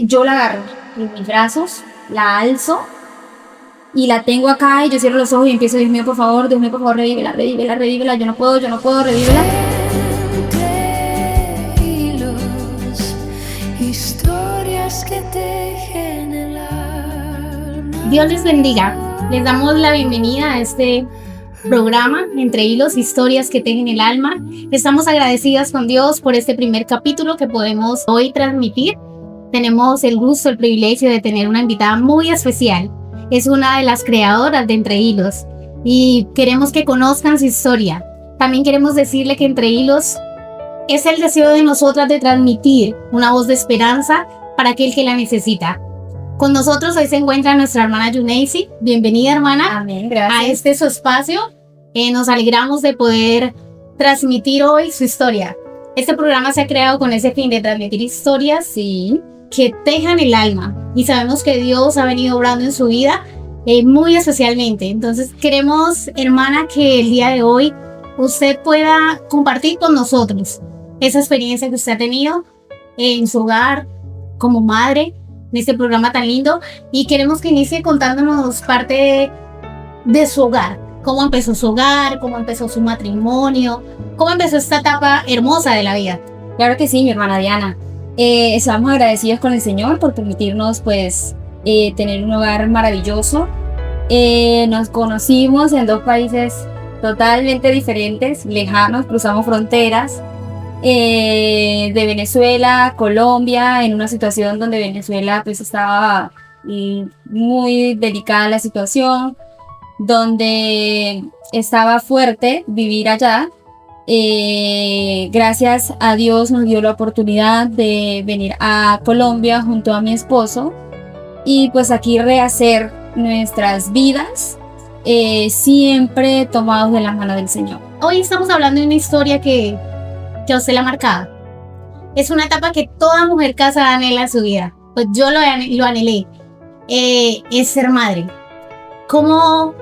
yo la agarro en mis brazos, la alzo y la tengo acá y yo cierro los ojos y empiezo, Dios mío, por favor, revívela, revívela, revívela, yo no puedo, revívela. Historias que tejen el alma. Dios les bendiga. Les damos la bienvenida a este programa, Entre Hilos, Historias que Tejen el Alma. Estamos agradecidas con Dios por este primer capítulo que podemos hoy transmitir. Tenemos el gusto, el privilegio de tener una invitada muy especial. Es una de las creadoras de Entre Hilos y queremos que conozcan su historia. También queremos decirle que Entre Hilos es el deseo de nosotras de transmitir una voz de esperanza para aquel que la necesita. Con nosotros hoy se encuentra nuestra hermana Yuneisi. Bienvenida, hermana. Amén, gracias. A este su espacio. Nos alegramos de poder transmitir hoy su historia. Este programa se ha creado con ese fin de transmitir historias que tejan el alma. Y sabemos que Dios ha venido obrando en su vida muy especialmente. Entonces queremos, hermana, que el día de hoy usted pueda compartir con nosotros esa experiencia que usted ha tenido en su hogar como madre, en este programa tan lindo, y queremos que inicie contándonos parte de su hogar, cómo empezó su hogar, cómo empezó su matrimonio, cómo empezó esta etapa hermosa de la vida. Claro que sí, mi hermana Diana. Estamos agradecidos con el Señor por permitirnos tener un hogar maravilloso. Nos conocimos en dos países totalmente diferentes, lejanos, cruzamos fronteras. De Venezuela a Colombia, en una situación donde Venezuela pues estaba muy delicada la situación, donde estaba fuerte vivir allá. Gracias a Dios nos dio la oportunidad de venir a Colombia junto a mi esposo y pues aquí rehacer nuestras vidas, siempre tomados de la mano del Señor. Hoy estamos hablando de una historia que a usted la ha marcado. Es una etapa que toda mujer casada anhela en su vida. Pues yo lo anhelé. Es ser madre. ¿Cómo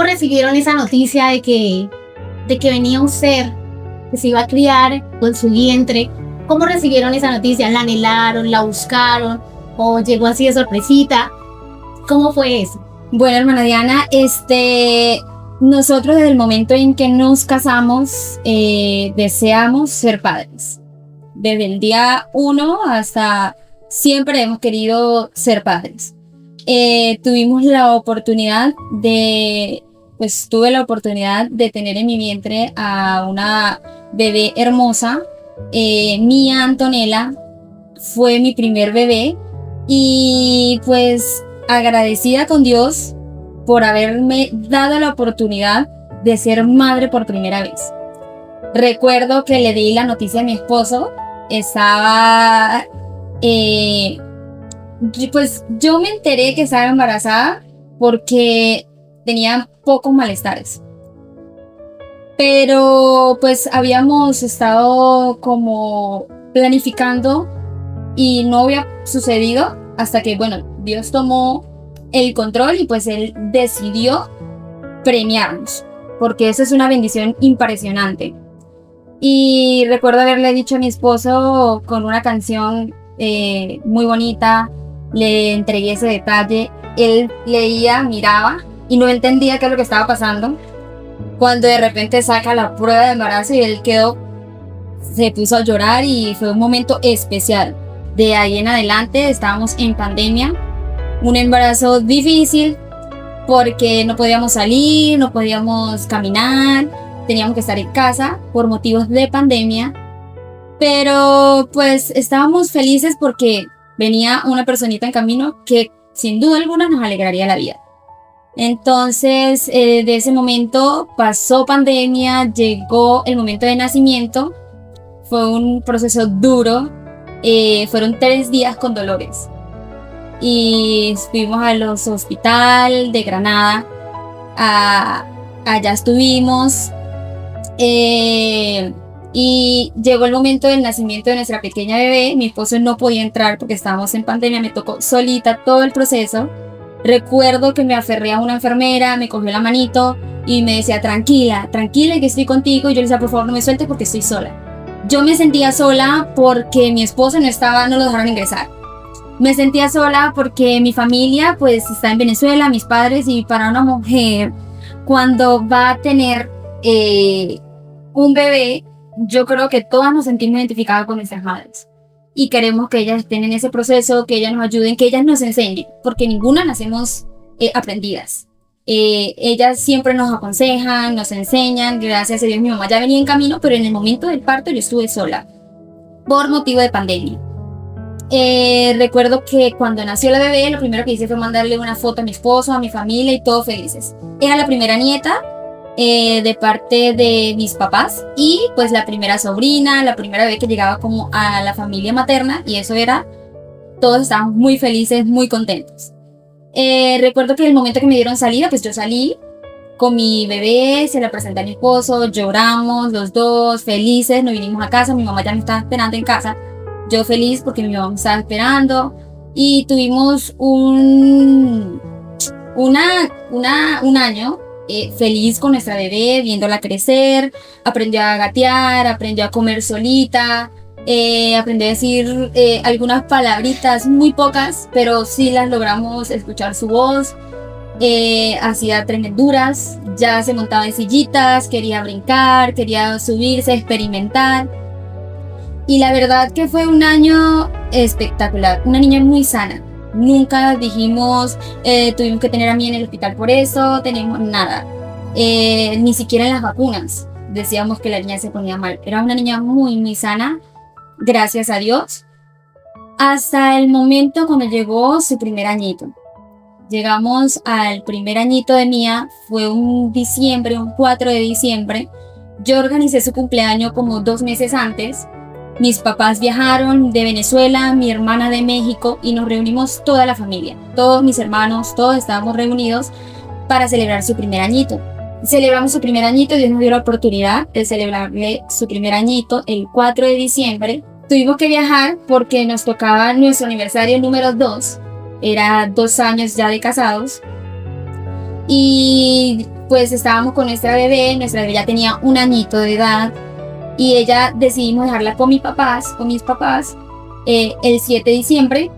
recibieron esa noticia de que venía un ser que se iba a criar con su vientre? ¿Cómo recibieron esa noticia? ¿La anhelaron? ¿La buscaron? ¿O llegó así de sorpresita? ¿Cómo fue eso? Bueno, hermana Diana, nosotros desde el momento en que nos casamos deseamos ser padres. Desde el día 1 hasta siempre hemos querido ser padres. Tuve la oportunidad de tener en mi vientre a una bebé hermosa. Mía Antonella fue mi primer bebé y pues agradecida con Dios por haberme dado la oportunidad de ser madre por primera vez. Recuerdo que le di la noticia a mi esposo. Pues yo me enteré que estaba embarazada porque tenía pocos malestares. Pero pues habíamos estado como planificando y no había sucedido hasta que, Dios tomó el control y pues Él decidió premiarnos, porque eso es una bendición impresionante. Y recuerdo haberle dicho a mi esposo con una canción muy bonita, le entregué ese detalle. Él leía, miraba y no entendía qué es lo que estaba pasando, cuando de repente saca la prueba de embarazo y él se puso a llorar y fue un momento especial. De ahí en adelante estábamos en pandemia, un embarazo difícil porque no podíamos salir, no podíamos caminar, teníamos que estar en casa por motivos de pandemia, pero pues estábamos felices porque venía una personita en camino que sin duda alguna nos alegraría la vida. Entonces de ese momento pasó pandemia, llegó el momento de nacimiento, fue un proceso duro, fueron 3 días con dolores. Y fuimos a los hospital de Granada, allá estuvimos y llegó el momento del nacimiento de nuestra pequeña bebé. Mi esposo no podía entrar porque estábamos en pandemia, me tocó solita todo el proceso. Recuerdo que me aferré a una enfermera, me cogió la manito y me decía tranquila que estoy contigo, y yo le decía por favor no me sueltes porque estoy sola. Yo me sentía sola porque mi esposo no lo dejaron ingresar. Me sentía sola porque mi familia pues está en Venezuela, mis padres, y para una mujer cuando va a tener un bebé, yo creo que todas nos sentimos identificadas con nuestras madres y queremos que ellas estén en ese proceso, que ellas nos ayuden, que ellas nos enseñen, porque ninguna nacemos aprendidas. Ellas siempre nos aconsejan, nos enseñan. Gracias a Dios mi mamá ya venía en camino, pero en el momento del parto yo estuve sola por motivo de pandemia. Recuerdo que cuando nació la bebé, lo primero que hice fue mandarle una foto a mi esposo, a mi familia, y todos felices. Era la primera nieta de parte de mis papás y pues la primera sobrina, la primera bebé que llegaba como a la familia materna, y eso era, todos estábamos muy felices, muy contentos. Recuerdo que en el momento que me dieron salida, pues yo salí con mi bebé, se la presenté a mi esposo, lloramos los dos, felices, nos vinimos a casa, mi mamá ya me estaba esperando en casa, yo feliz porque mi mamá me estaba esperando, y tuvimos un año feliz con nuestra bebé, viéndola crecer. Aprendió a gatear, aprendió a comer solita, aprendió a decir algunas palabritas, muy pocas, pero sí las logramos escuchar su voz. Hacía tremenduras, ya se montaba en sillitas, quería brincar, quería subirse, experimentar. Y la verdad que fue un año espectacular, una niña muy sana. Nunca dijimos, tuvimos que tener a mí en el hospital por eso, tenemos nada. Ni siquiera en las vacunas decíamos que la niña se ponía mal. Era una niña muy, muy sana, gracias a Dios. Hasta el momento cuando llegó su primer añito. Llegamos al primer añito de Mía, fue un 4 de diciembre. Yo organicé su cumpleaños como 2 meses antes. Mis papás viajaron de Venezuela, mi hermana de México, y nos reunimos toda la familia. Todos mis hermanos, todos estábamos reunidos para celebrar su primer añito. Celebramos su primer añito, Dios nos dio la oportunidad de celebrarle su primer añito el 4 de diciembre. Tuvimos que viajar porque nos tocaba nuestro aniversario número 2. Era 2 años ya de casados. Y pues estábamos con nuestra bebé ya tenía 1 añito de edad. Y ella decidimos dejarla con mis papás, el 7 de diciembre,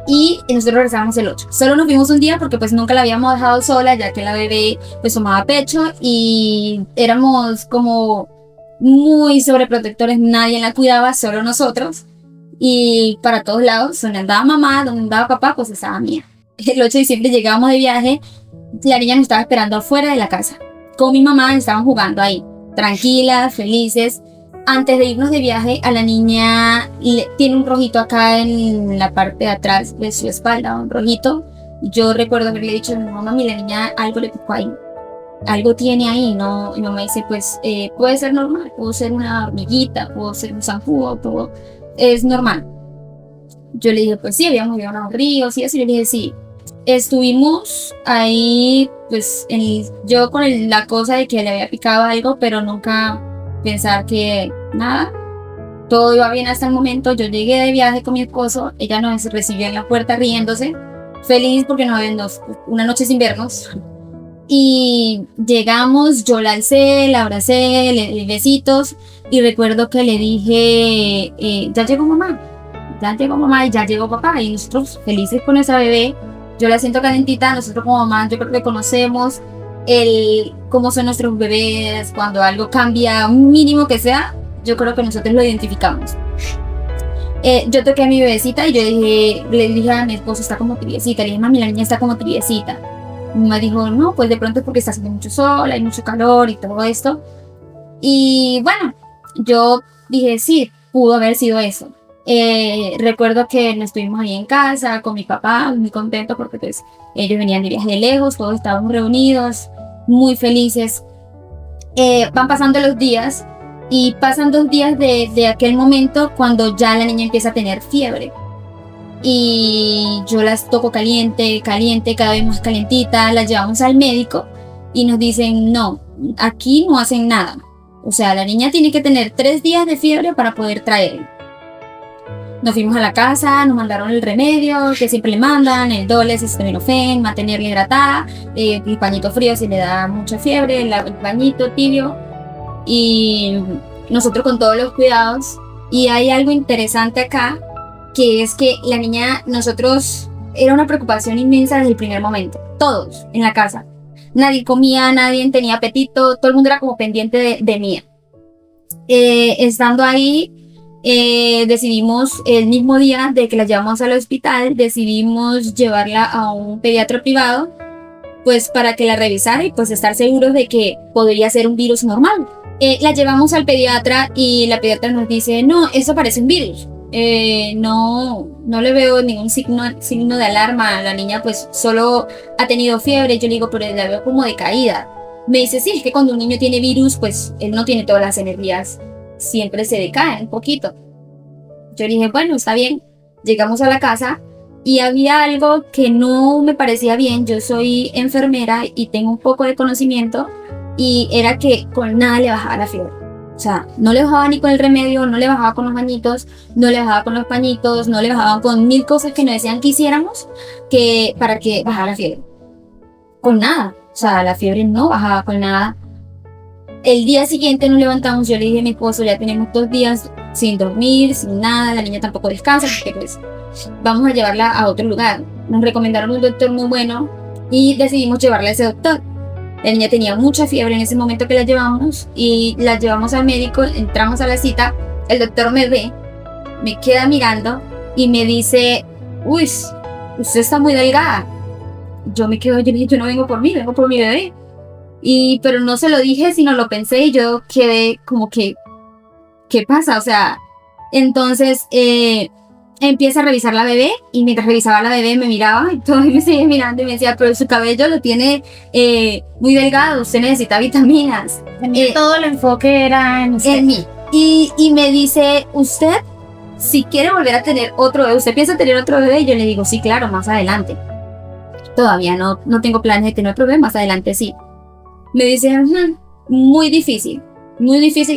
y nosotros regresamos el 8. Solo nos vimos un día porque pues nunca la habíamos dejado sola, ya que la bebé pues tomaba pecho y éramos como muy sobreprotectores, nadie la cuidaba, solo nosotros. Y para todos lados, donde andaba mamá, donde andaba papá, pues estaba Mía. El 8 de diciembre llegamos de viaje, la niña nos estaba esperando afuera de la casa. Con mi mamá estaban jugando ahí, tranquilas, felices. Antes de irnos de viaje, a la niña tiene un rojito acá en la parte de atrás de su espalda, un rojito. Yo recuerdo haberle dicho a mi mamá, mami, la niña algo le picó ahí, algo tiene ahí, ¿no? Y mi mamá dice, pues puede ser normal, puede ser una hormiguita, puede ser un zancudo, es normal. Yo le dije, pues sí, habíamos ido a unos ríos y así. Le dije, sí. Estuvimos ahí, pues yo con la cosa de que le había picado algo, pero nunca pensar que nada, todo iba bien hasta el momento. Yo llegué de viaje con mi esposo, ella nos recibió en la puerta riéndose, feliz porque nos habíamos una noche sin vernos. Y llegamos, yo la alcé, la abracé, le di besitos, y recuerdo que le dije, ya llegó mamá y ya llegó papá, y nosotros felices con esa bebé. Yo la siento calentita, nosotros como mamá yo creo que conocemos cómo son nuestros bebés, cuando algo cambia, un mínimo que sea, yo creo que nosotros lo identificamos. Yo toqué a mi bebecita y le dije a mi esposo, está como tibiecita. Le dije, mami, la niña está como tibiecita. Mi mamá dijo, no, pues de pronto es porque está haciendo mucho sol, hay mucho calor y todo esto. Y bueno, yo dije, sí, pudo haber sido eso. Recuerdo que nos estuvimos ahí en casa con mi papá, muy contentos porque pues ellos venían de viaje de lejos, todos estábamos reunidos, muy felices. Van pasando los días y pasan 2 días de aquel momento cuando ya la niña empieza a tener fiebre. Y yo las toco caliente, cada vez más calentita, las llevamos al médico y nos dicen, no, aquí no hacen nada. O sea, la niña tiene que tener 3 días de fiebre para poder traerla. Nos fuimos a la casa, nos mandaron el remedio que siempre le mandan, el Dolex, acetaminofén, mantenerla hidratada, el pañito frío si le da mucha fiebre, el bañito tibio, y nosotros con todos los cuidados. Y hay algo interesante acá, que es que la niña, nosotros, era una preocupación inmensa desde el primer momento, todos en la casa. Nadie comía, nadie tenía apetito, todo el mundo era como pendiente de Mía. Estando ahí, decidimos el mismo día de que la llevamos al hospital, decidimos llevarla a un pediatra privado, pues para que la revisara y pues estar seguros de que podría ser un virus normal. La llevamos al pediatra y la pediatra nos dice, no, eso parece un virus. No le veo ningún signo de alarma. La niña pues solo ha tenido fiebre. Yo le digo, pero la veo como decaída. Me dice, sí, es que cuando un niño tiene virus, pues él no tiene todas las energías. Siempre se decae un poquito. Yo le dije, bueno, está bien. Llegamos a la casa y había algo que no me parecía bien. Yo soy enfermera y tengo un poco de conocimiento, y era que con nada le bajaba la fiebre. O sea, no le bajaba ni con el remedio, no le bajaba con los bañitos, no le bajaba con los pañitos, no le bajaba con 1000 cosas que nos decían que hiciéramos para que bajara la fiebre. Con nada. O sea, la fiebre no bajaba con nada. El día siguiente nos levantamos, yo le dije a mi esposo, ya tenemos 2 días sin dormir, sin nada, la niña tampoco descansa, porque pues vamos a llevarla a otro lugar. Nos recomendaron un doctor muy bueno y decidimos llevarla a ese doctor. La niña tenía mucha fiebre en ese momento que la llevamos, y la llevamos al médico, entramos a la cita, el doctor me ve, me queda mirando y me dice, uy, usted está muy delgada. Yo me quedo, yo le dije, yo no vengo por mí, vengo por mi bebé. Pero no se lo dije, sino lo pensé, y yo quedé como que, ¿qué pasa? O sea, entonces empieza a revisar la bebé, y mientras revisaba la bebé me miraba y todo, y me seguía mirando y me decía, pero su cabello lo tiene muy delgado, usted necesita vitaminas. Todo el enfoque era en usted. En mí. Y me dice, usted, si quiere volver a tener otro bebé, ¿usted piensa tener otro bebé? Y yo le digo, sí, claro, más adelante. Todavía no tengo planes de tener otro bebé, más adelante sí. Me dice, muy difícil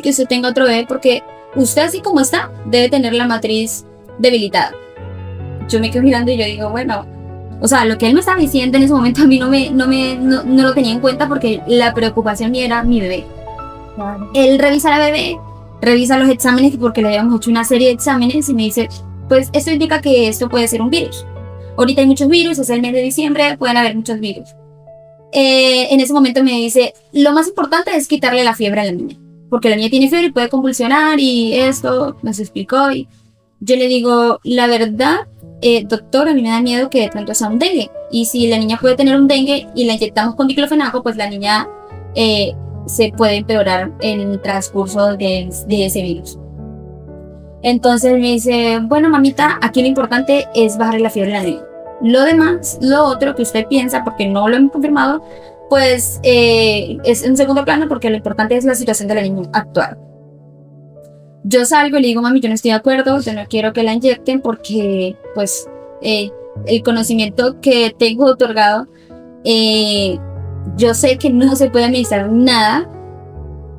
que usted tenga otro bebé, porque usted así como está, debe tener la matriz debilitada. Yo me quedo mirando y yo digo, bueno, o sea, lo que él me estaba diciendo en ese momento a mí no lo tenía en cuenta, porque la preocupación mía era mi bebé. Claro. Él revisa a la bebé, revisa los exámenes, porque le habíamos hecho una serie de exámenes, y me dice, pues esto indica que esto puede ser un virus. Ahorita hay muchos virus, es el mes de diciembre, pueden haber muchos virus. En ese momento me dice, lo más importante es quitarle la fiebre a la niña, porque la niña tiene fiebre y puede convulsionar, y esto nos explicó. Y yo le digo, la verdad, doctor, a mí me da miedo que de pronto sea un dengue, y si la niña puede tener un dengue y la inyectamos con diclofenaco, pues la niña se puede empeorar en el transcurso de ese virus. Entonces me dice, bueno, mamita, aquí lo importante es bajarle la fiebre a la niña. Lo demás, lo otro que usted piensa, porque no lo hemos confirmado, pues es en segundo plano, porque lo importante es la situación de la niña actual. Yo salgo y le digo, mami, yo no estoy de acuerdo, yo no quiero que la inyecten, porque pues el conocimiento que tengo otorgado, yo sé que no se puede administrar nada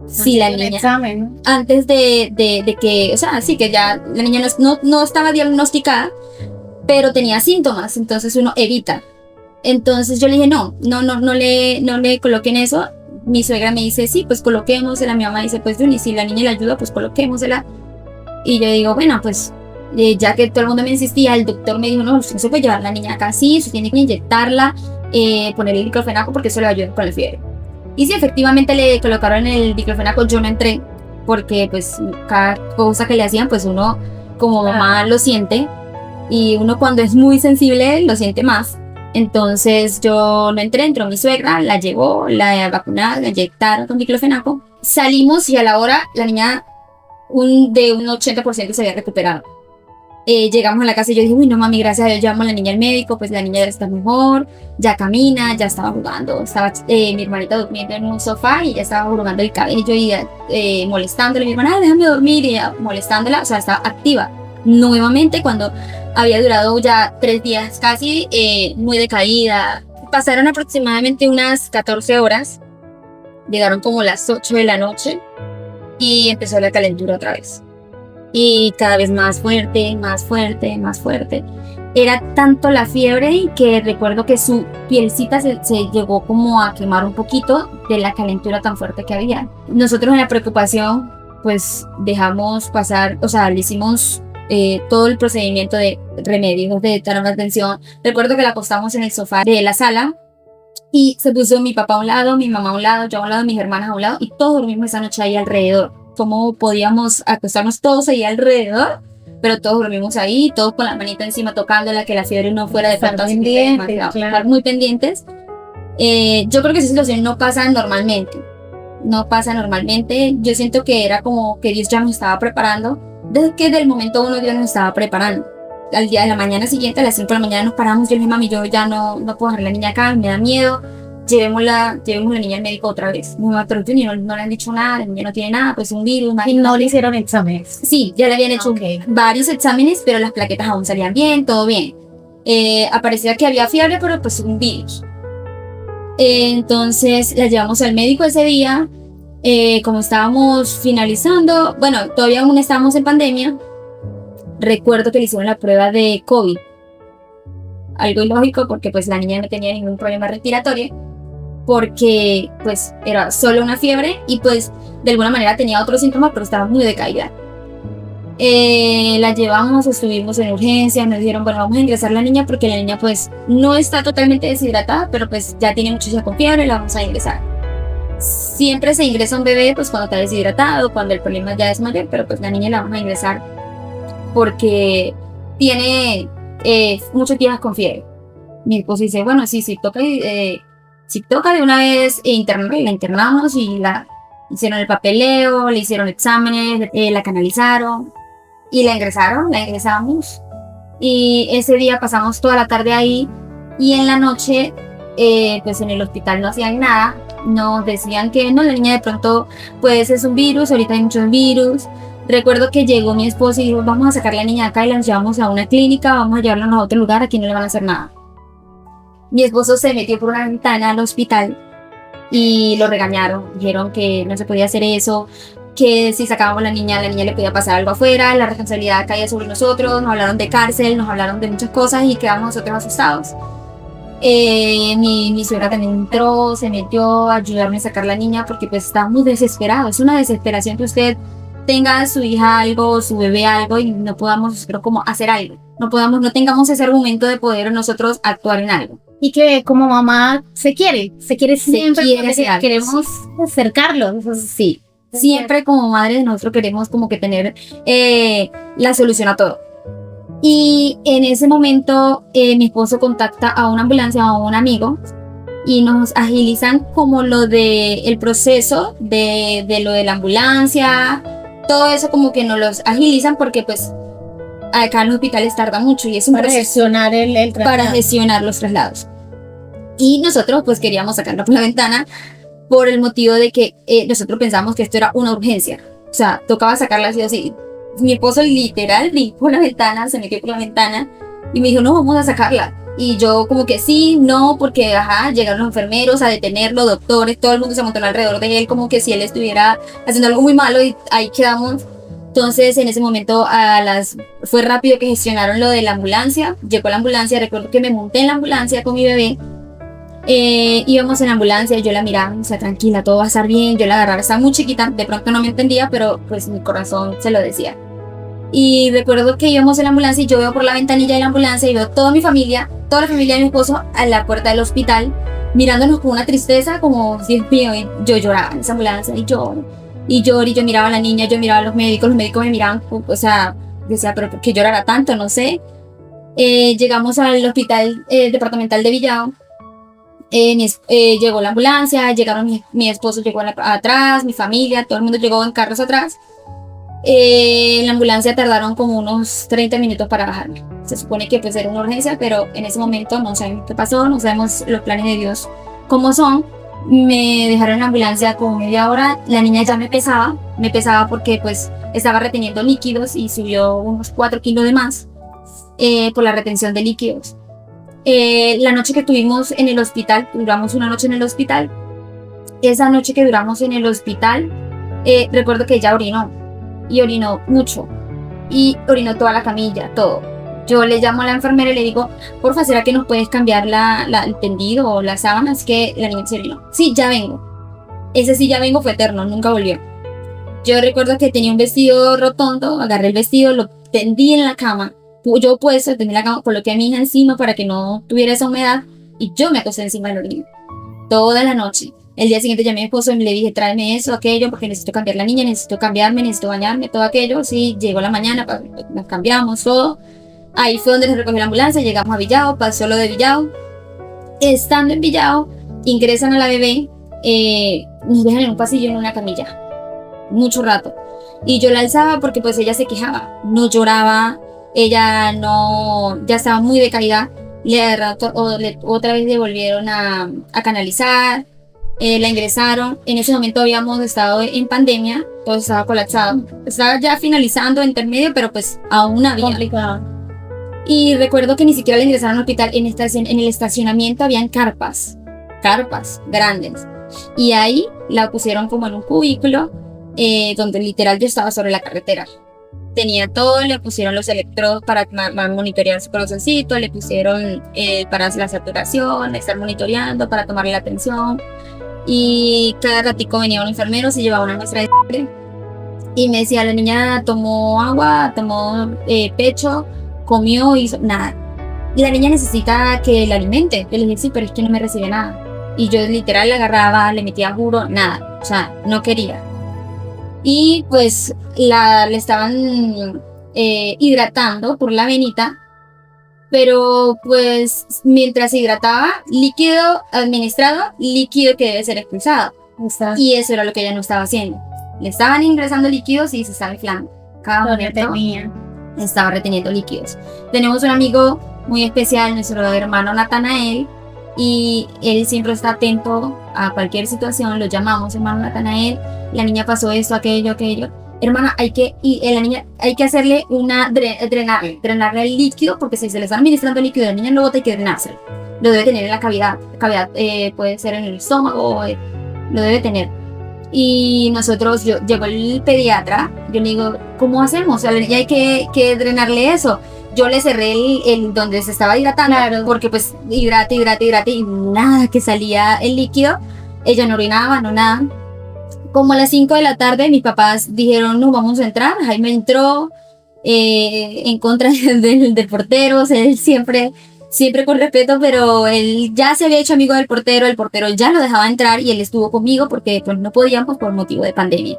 si la niña, examen. antes de que, o sea, sí que ya la niña no estaba diagnosticada, pero tenía síntomas, entonces uno evita. Entonces yo le dije, no le coloquen eso. Mi suegra me dice, sí, pues coloquémosela. Mi mamá dice, pues Juni, si la niña le ayuda, pues coloquémosela. Y yo digo, bueno, pues ya que todo el mundo me insistía, el doctor me dijo, no, usted no se puede llevar la niña acá así, usted tiene que inyectarla, ponerle el diclofenaco, porque eso le va a ayudar con la fiebre. Y sí, efectivamente le colocaron el diclofenaco. Yo no entré, porque pues cada cosa que le hacían, pues uno como mamá lo siente, y uno cuando es muy sensible lo siente más. Entonces yo no entré, entró mi suegra, la llevó, la vacunaron, la inyectaron con diclofenaco. Salimos y a la hora la niña de un 80% se había recuperado. Llegamos a la casa y yo dije, uy, no mami, gracias a Dios, llevamos a la niña al médico, pues la niña ya está mejor, ya camina, ya estaba jugando, estaba mi hermanita durmiendo en un sofá y ya estaba jugando el cabello y molestándole. Mi hermana, déjame dormir, y ella molestándola, o sea, estaba activa. Nuevamente, cuando había durado ya 3 días casi, muy decaída. Pasaron aproximadamente unas 14 horas, llegaron como las 8 de la noche y empezó la calentura otra vez. Y cada vez más fuerte, más fuerte, más fuerte. Era tanto la fiebre que recuerdo que su pielcita se llegó como a quemar un poquito de la calentura tan fuerte que había. Nosotros en la preocupación, pues dejamos pasar, o sea, le hicimos todo el procedimiento de remedios, de dar una atención. Recuerdo que la acostamos en el sofá de la sala y se puso mi papá a un lado, mi mamá a un lado, yo a un lado, mis hermanas a un lado y todos dormimos esa noche ahí alrededor. ¿Cómo podíamos acostarnos todos ahí alrededor? Pero todos dormimos ahí, todos con la manita encima tocándola, que la fiebre no fuera de Estar pronto así pendientes, demasiado, claro. estar muy pendientes. Yo creo que esa situación no pasa normalmente. No pasa normalmente. Yo siento que era como que Dios ya nos estaba preparando. Desde que del momento uno Dios nos estaba preparando. Al día de la mañana siguiente, a las 5 de la mañana nos paramos. Yo le dije, mami, yo ya no puedo dejar a la niña acá, me da miedo. Llevemos la niña al médico otra vez. Mi mamá, pero no le han dicho nada, la niña no tiene nada, pues un virus. Y no le hicieron exámenes. Sí, ya le habían hecho Ok. varios exámenes, pero las plaquetas aún salían bien, todo bien. Aparecía que había fiebre, pero pues un virus. Entonces la llevamos al médico ese día. Como estábamos finalizando, bueno, todavía aún estábamos en pandemia. Recuerdo que le hicieron la prueba de COVID. Algo ilógico porque pues la niña no tenía ningún problema respiratorio, porque pues era solo una fiebre y pues de alguna manera tenía otros síntomas, pero estaba muy decaída. La llevamos, estuvimos en urgencia, nos dijeron, bueno, vamos a ingresar a la niña porque la niña pues no está totalmente deshidratada, pero pues ya tiene mucho con fiebre, la vamos a ingresar. Siempre se ingresa un bebé pues cuando está deshidratado, cuando el problema ya es mayor, pero pues la niña la vamos a ingresar porque tiene muchos días con fiebre. Mi esposo dice, bueno, sí, si toca de una vez internarla, la internamos y la hicieron el papeleo, le hicieron exámenes, la canalizaron y la ingresamos y ese día pasamos toda la tarde ahí y en la noche pues en el hospital no hacían nada, nos decían que no, la niña de pronto pues es un virus, ahorita hay muchos virus. Recuerdo que llegó mi esposo y dijo, vamos a sacar a la niña de acá y la llevamos a una clínica, vamos a llevarla a otro lugar, aquí no le van a hacer nada. Mi esposo se metió por una ventana al hospital y lo regañaron, dijeron que no se podía hacer eso, que si sacábamos a la niña le podía pasar algo afuera, la responsabilidad caía sobre nosotros, nos hablaron de cárcel, nos hablaron de muchas cosas y quedamos nosotros asustados. Mi suegra también entró, se metió a ayudarme a sacar la niña porque pues estábamos desesperados, es una desesperación que usted tenga a su hija algo, su bebé algo y no podamos pero como hacer algo, no tengamos ese argumento de poder nosotros actuar en algo. Y que como mamá se quiere siempre, quiere hacer algo. queremos acercarlos. Sí, siempre como madres nosotros queremos como que tener la solución a todo. Y en ese momento mi esposo contacta a una ambulancia o a un amigo y nos agilizan como lo de el proceso de lo de la ambulancia, todo eso como que nos los agilizan porque pues acá en los hospitales tarda mucho y es un Para proceso gestionar el traslado. para gestionar los traslados. Y nosotros pues queríamos sacarla por la ventana por el motivo de que nosotros pensamos que esto era una urgencia. O sea, tocaba sacarla así o así. Mi esposo literal brincó por la ventana, se metió por la ventana y me dijo, no, vamos a sacarla. Y yo como que sí, no, porque llegaron los enfermeros a detenerlo, doctores, todo el mundo se montó alrededor de él como que si él estuviera haciendo algo muy malo y ahí quedamos. Entonces en ese momento fue rápido que gestionaron lo de la ambulancia, llegó la ambulancia, recuerdo que me monté en la ambulancia con mi bebé, íbamos en la ambulancia, yo la miraba, o sea, tranquila, todo va a estar bien, yo la agarraba, estaba muy chiquita, de pronto no me entendía, pero pues mi corazón se lo decía. Y recuerdo que íbamos en la ambulancia y yo veo por la ventanilla de la ambulancia y veo toda la familia de mi esposo a la puerta del hospital, mirándonos con una tristeza como, Dios mío, y yo lloraba en esa ambulancia y lloro, y yo miraba a la niña, yo miraba a los médicos me miraban, o sea, decía, pero ¿por qué llorara tanto? No sé. Llegamos al hospital departamental de Villao, llegó la ambulancia, llegaron mi esposo llegó atrás, mi familia, todo el mundo llegó en carros atrás. En la ambulancia tardaron como unos 30 minutos para bajarme. Se supone que pues era una urgencia, pero en ese momento no sabemos qué pasó, no sabemos los planes de Dios cómo son. Me dejaron en la ambulancia como media hora, la niña ya me pesaba porque pues estaba reteniendo líquidos y subió unos 4 kilos de más por la retención de líquidos. La noche que estuvimos en el hospital, duramos una noche en el hospital. Esa noche que duramos en el hospital, recuerdo que ella orinó mucho y orinó toda la camilla, todo. Yo le llamo a la enfermera y le digo, porfa, ¿será que nos puedes cambiar el tendido o las sábanas? Que la niña se orinó. Sí, ya vengo. Ese sí, ya vengo fue eterno, nunca volvió. Yo recuerdo que tenía un vestido rotondo, agarré el vestido, lo tendí en la cama. Yo pues tendí en la cama, coloqué a mi hija encima para que no tuviera esa humedad y yo me acosté encima de la niña toda la noche. El día siguiente llamé a mi esposo y le dije, tráeme eso, aquello, porque necesito cambiar la niña, necesito cambiarme, necesito bañarme, todo aquello. Sí, llegó la mañana, nos cambiamos, todo. Ahí fue donde se recogió la ambulancia, llegamos a Villao, pasó lo de Villao. Estando en Villao, ingresan a la bebé, nos dejan en un pasillo en una camilla, mucho rato. Y yo la alzaba porque pues ella se quejaba, no lloraba, ella no, ya estaba muy decaída. Otra vez le volvieron a canalizar, la ingresaron. En ese momento habíamos estado en pandemia, todo estaba colapsado. Estaba ya finalizando, intermedio, pero pues aún había. Complicado. Y recuerdo que ni siquiera la ingresaron al hospital. En el estacionamiento habían carpas grandes. Y ahí la pusieron como en un cubículo, donde literal yo estaba sobre la carretera. Tenía todo, le pusieron los electrodos para monitorear su corazoncito, le pusieron para la saturación, estar monitoreando, para tomarle la tensión. Y cada ratico venía un enfermero, se llevaba una muestra de sangre y me decía, la niña tomó agua, tomó pecho, comió, hizo nada. Y la niña necesita que la alimente. Yo le dije, sí, pero es que no me recibe nada. Y yo literal la agarraba, le metía juro, nada. O sea, no quería. Y pues le estaban hidratando por la venita, pero pues mientras se hidrataba, líquido administrado, líquido que debe ser expulsado. Exacto. Y eso era lo que ella no estaba haciendo. Le estaban ingresando líquidos y se estaba inflando. Cada momento estaba reteniendo líquidos. Tenemos un amigo muy especial, nuestro hermano Natanael, y él siempre está atento a cualquier situación. Lo llamamos hermano Natanael, la niña pasó esto, aquello. Hermana, la niña hay que hacerle una drenarle el líquido, porque si se le está administrando líquido, la niña lo bota, hay que drenárselo. Lo debe tener en la cavidad puede ser en el estómago, lo debe tener. Y llegó el pediatra, yo le digo, ¿cómo hacemos? A la niña hay que drenarle eso. Yo le cerré el donde se estaba hidratando, claro, porque pues hidrate y nada que salía el líquido. Ella no orinaba, no nada. Como a las 5 de la tarde mis papás dijeron, no, vamos a entrar. Jaime entró en contra del portero, o sea, él siempre con respeto, pero él ya se había hecho amigo del portero, el portero ya lo dejaba entrar y él estuvo conmigo porque pues, no podíamos por motivo de pandemia.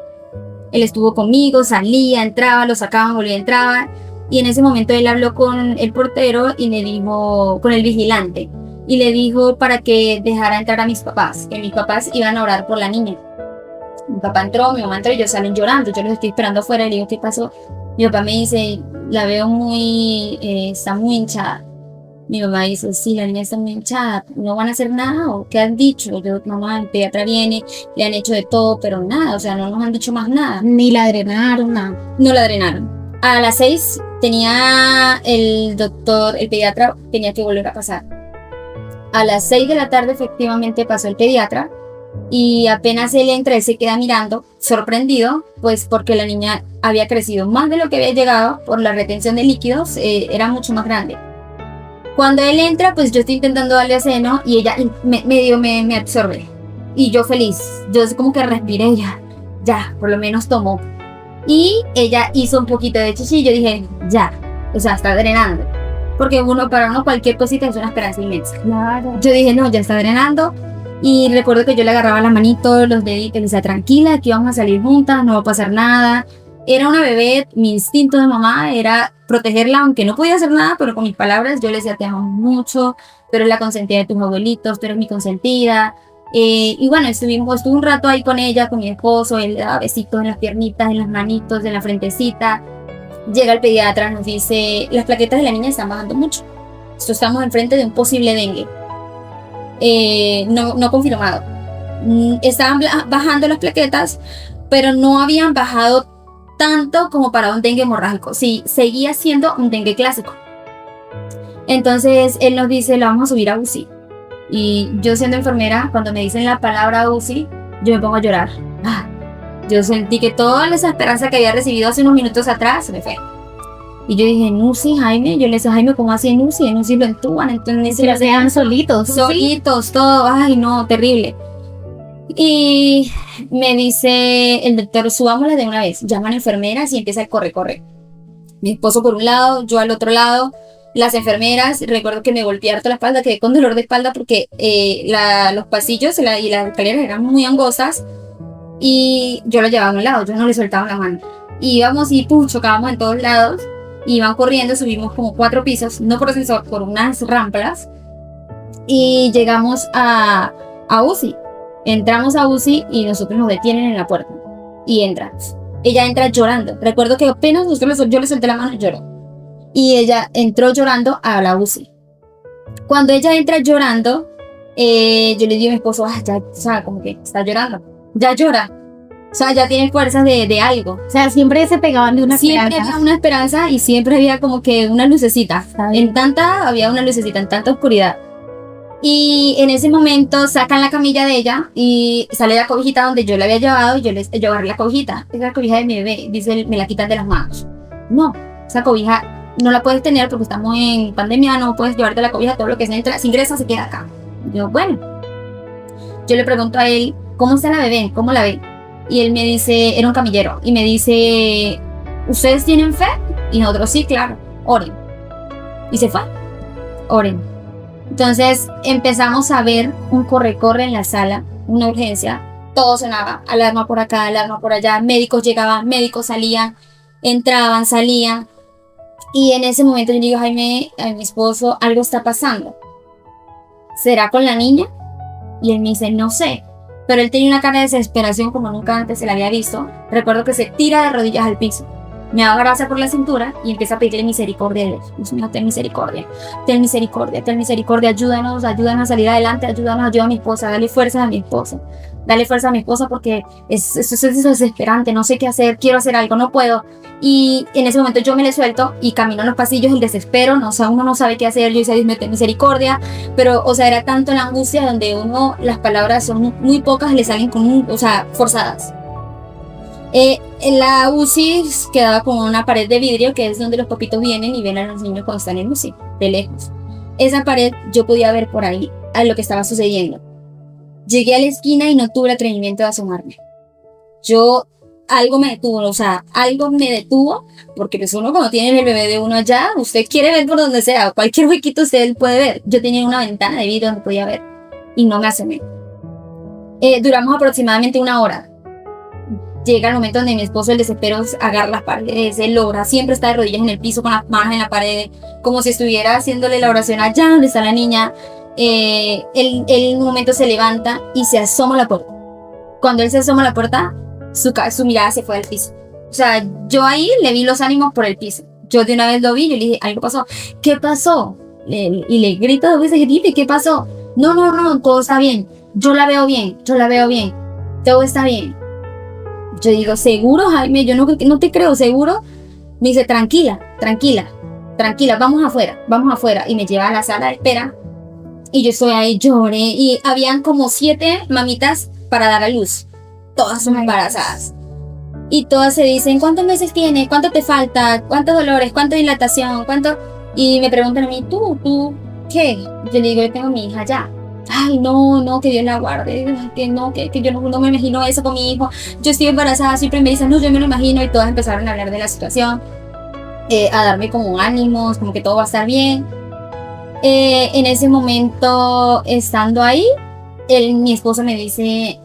Él estuvo conmigo, salía, entraba, lo sacaban, volvía, entraba. Y en ese momento él habló con el portero y le dijo, con el vigilante, y le dijo para que dejara entrar a mis papás, que mis papás iban a orar por la niña. Mi papá entró, mi mamá entró y ellos salen llorando. Yo los estoy esperando afuera y le digo, ¿qué pasó? Mi papá me dice, la veo está muy hinchada. Mi mamá dice, sí, la niña está muy hinchada, ¿no van a hacer nada? ¿O qué han dicho? Yo, mamá, el pediatra viene, le han hecho de todo, pero nada, o sea, no nos han dicho más nada. Ni la drenaron, nada. No la drenaron. A las 6 tenía el pediatra tenía que volver a pasar. A las 6 de la tarde efectivamente pasó el pediatra y apenas él entra, él se queda mirando, sorprendido, pues porque la niña había crecido más de lo que había llegado por la retención de líquidos, era mucho más grande. Cuando él entra, pues yo estoy intentando darle seno y ella me absorbe. Y yo feliz, yo como que respiré, ya, por lo menos tomó. Y ella hizo un poquito de chichi y yo dije, ya, o sea, está drenando. Porque para uno cualquier cosita es una esperanza inmensa. Claro. Yo dije, no, ya está drenando. Y recuerdo que yo le agarraba la manito, los deditos, le decía, tranquila, aquí vamos a salir juntas, no va a pasar nada. Era una bebé, mi instinto de mamá era protegerla, aunque no podía hacer nada, pero con mis palabras yo le decía, te amo mucho, tú eres la consentida de tus abuelitos, tú eres mi consentida. Y bueno, estuve un rato ahí con ella, con mi esposo, él le daba besitos en las piernitas, en las manitos, en la frentecita. Llega el pediatra, nos dice, las plaquetas de la niña están bajando mucho. Estamos enfrente de un posible dengue. No confirmado. Estaban bajando las plaquetas, pero no habían bajado tanto como para un dengue hemorrágico. Sí, seguía siendo un dengue clásico. Entonces él nos dice, la vamos a subir a UCI. Y yo siendo enfermera, cuando me dicen la palabra UCI, yo me pongo a llorar. Yo sentí que toda esa esperanza que había recibido hace unos minutos atrás se me fue. Y yo dije, en UCI, Jaime. Yo le decía, Jaime, ¿cómo así en UCI? En UCI lo entuban, entonces se los dejan solitos. Solitos, todo. Ay, no, terrible. Y me dice el doctor, subámosla de una vez. Llaman a enfermeras y empieza el corre. Mi esposo por un lado, yo al otro lado, las enfermeras. Recuerdo que me golpeé harto la espalda, quedé con dolor de espalda porque los pasillos y las escaleras eran muy angostas y yo lo llevaba a un lado, yo no le soltaba la mano. Y íbamos y chocábamos en todos lados, iban corriendo, subimos como 4 pisos, no por ascensor, por unas rampas y llegamos a UCI. Entramos a UCI y nosotros nos detienen en la puerta y entramos. Ella entra llorando. Recuerdo que apenas yo le solté la mano y lloró. Y ella entró llorando a la UCI. Cuando ella entra llorando, yo le digo a mi esposo, ya, o sea, como que está llorando. Ya llora. O sea, ya tiene fuerzas de algo. O sea, siempre se pegaban de una Siempre esperanza. había una esperanza y siempre había como que una lucecita. Había una lucecita en tanta oscuridad. Y en ese momento sacan la camilla de ella y sale la cobijita donde yo la había llevado y yo agarré la cobijita. Es la cobija de mi bebé. Dice, me la quitan de las manos. No, esa cobija no la puedes tener porque estamos en pandemia, no puedes llevarte la cobija, todo lo que se ingresa se queda acá. Yo, bueno. Yo le pregunto a él, ¿cómo está la bebé? ¿Cómo la ve? Y él me dice, era un camillero, y me dice, ¿ustedes tienen fe? Y nosotros, sí, claro, oren. Y se fue, oren. Entonces empezamos a ver un corre-corre en la sala, una urgencia, todo sonaba, alarma por acá, alarma por allá, médicos llegaban, médicos salían, entraban, salían. Y en ese momento yo digo, Jaime, a mi esposo, algo está pasando. ¿Será con la niña? Y él me dice, no sé. Pero él tenía una cara de desesperación como nunca antes se la había visto. Recuerdo que se tira de rodillas al piso, me abraza por la cintura y empieza a pedirle misericordia a Dios. Dios mío, ten misericordia, ten misericordia, ten misericordia, ayúdanos a salir adelante, ayuda a mi esposa, dale fuerza a mi esposa. Dale fuerza a mi esposa porque es desesperante, no sé qué hacer, quiero hacer algo, no puedo. Y en ese momento yo me le suelto y camino en los pasillos, el desespero, no, o sea, uno no sabe qué hacer. Yo decía, Dios mío, ten misericordia, pero, o sea, era tanto la angustia donde las palabras son muy pocas, le salen forzadas. En la UCI quedaba como una pared de vidrio, que es donde los papitos vienen y ven a los niños cuando están en UCI, de lejos. Esa pared yo podía ver por ahí a lo que estaba sucediendo. Llegué a la esquina y no tuve el atrevimiento de asomarme. Algo me detuvo, porque pues uno cuando tiene el bebé de uno allá, usted quiere ver por donde sea, cualquier huequito usted puede ver. Yo tenía una ventana de vidrio donde podía ver y no me asomé. Duramos aproximadamente 1 hora. Llega el momento donde mi esposo, el desespero, agarra las paredes, él logra, siempre está de rodillas en el piso con las manos en la pared, como si estuviera haciéndole la oración allá donde está la niña. Él en un momento se levanta y se asoma a la puerta. Cuando él se asoma a la puerta, su mirada se fue al piso. O sea, yo ahí le vi los ánimos por el piso. Yo de una vez lo vi, yo le dije, algo pasó. ¿Qué pasó? Y le grito 2 veces, dime, ¿qué pasó? No, todo está bien. Yo la veo bien. Todo está bien. Yo digo, ¿seguro, Jaime? Yo no te creo, ¿seguro? Me dice, tranquila, vamos afuera. Y me lleva a la sala de espera. Y yo estoy ahí, lloré. Y habían como 7 mamitas para dar a luz. Todas son embarazadas. Y todas se dicen, ¿cuántos meses tienes? ¿Cuánto te falta? ¿Cuántos dolores? ¿Cuánta dilatación? ¿Cuánto? Y me preguntan a mí, ¿tú qué? Yo le digo, yo tengo a mi hija ya. Ay, no, que Dios la guarde, que yo no me imagino eso con mi hijo. Yo estoy embarazada, siempre me dicen, no, yo me lo imagino. Y todas empezaron a hablar de la situación, a darme como ánimos, como que todo va a estar bien. En ese momento, estando ahí, mi esposo me dice,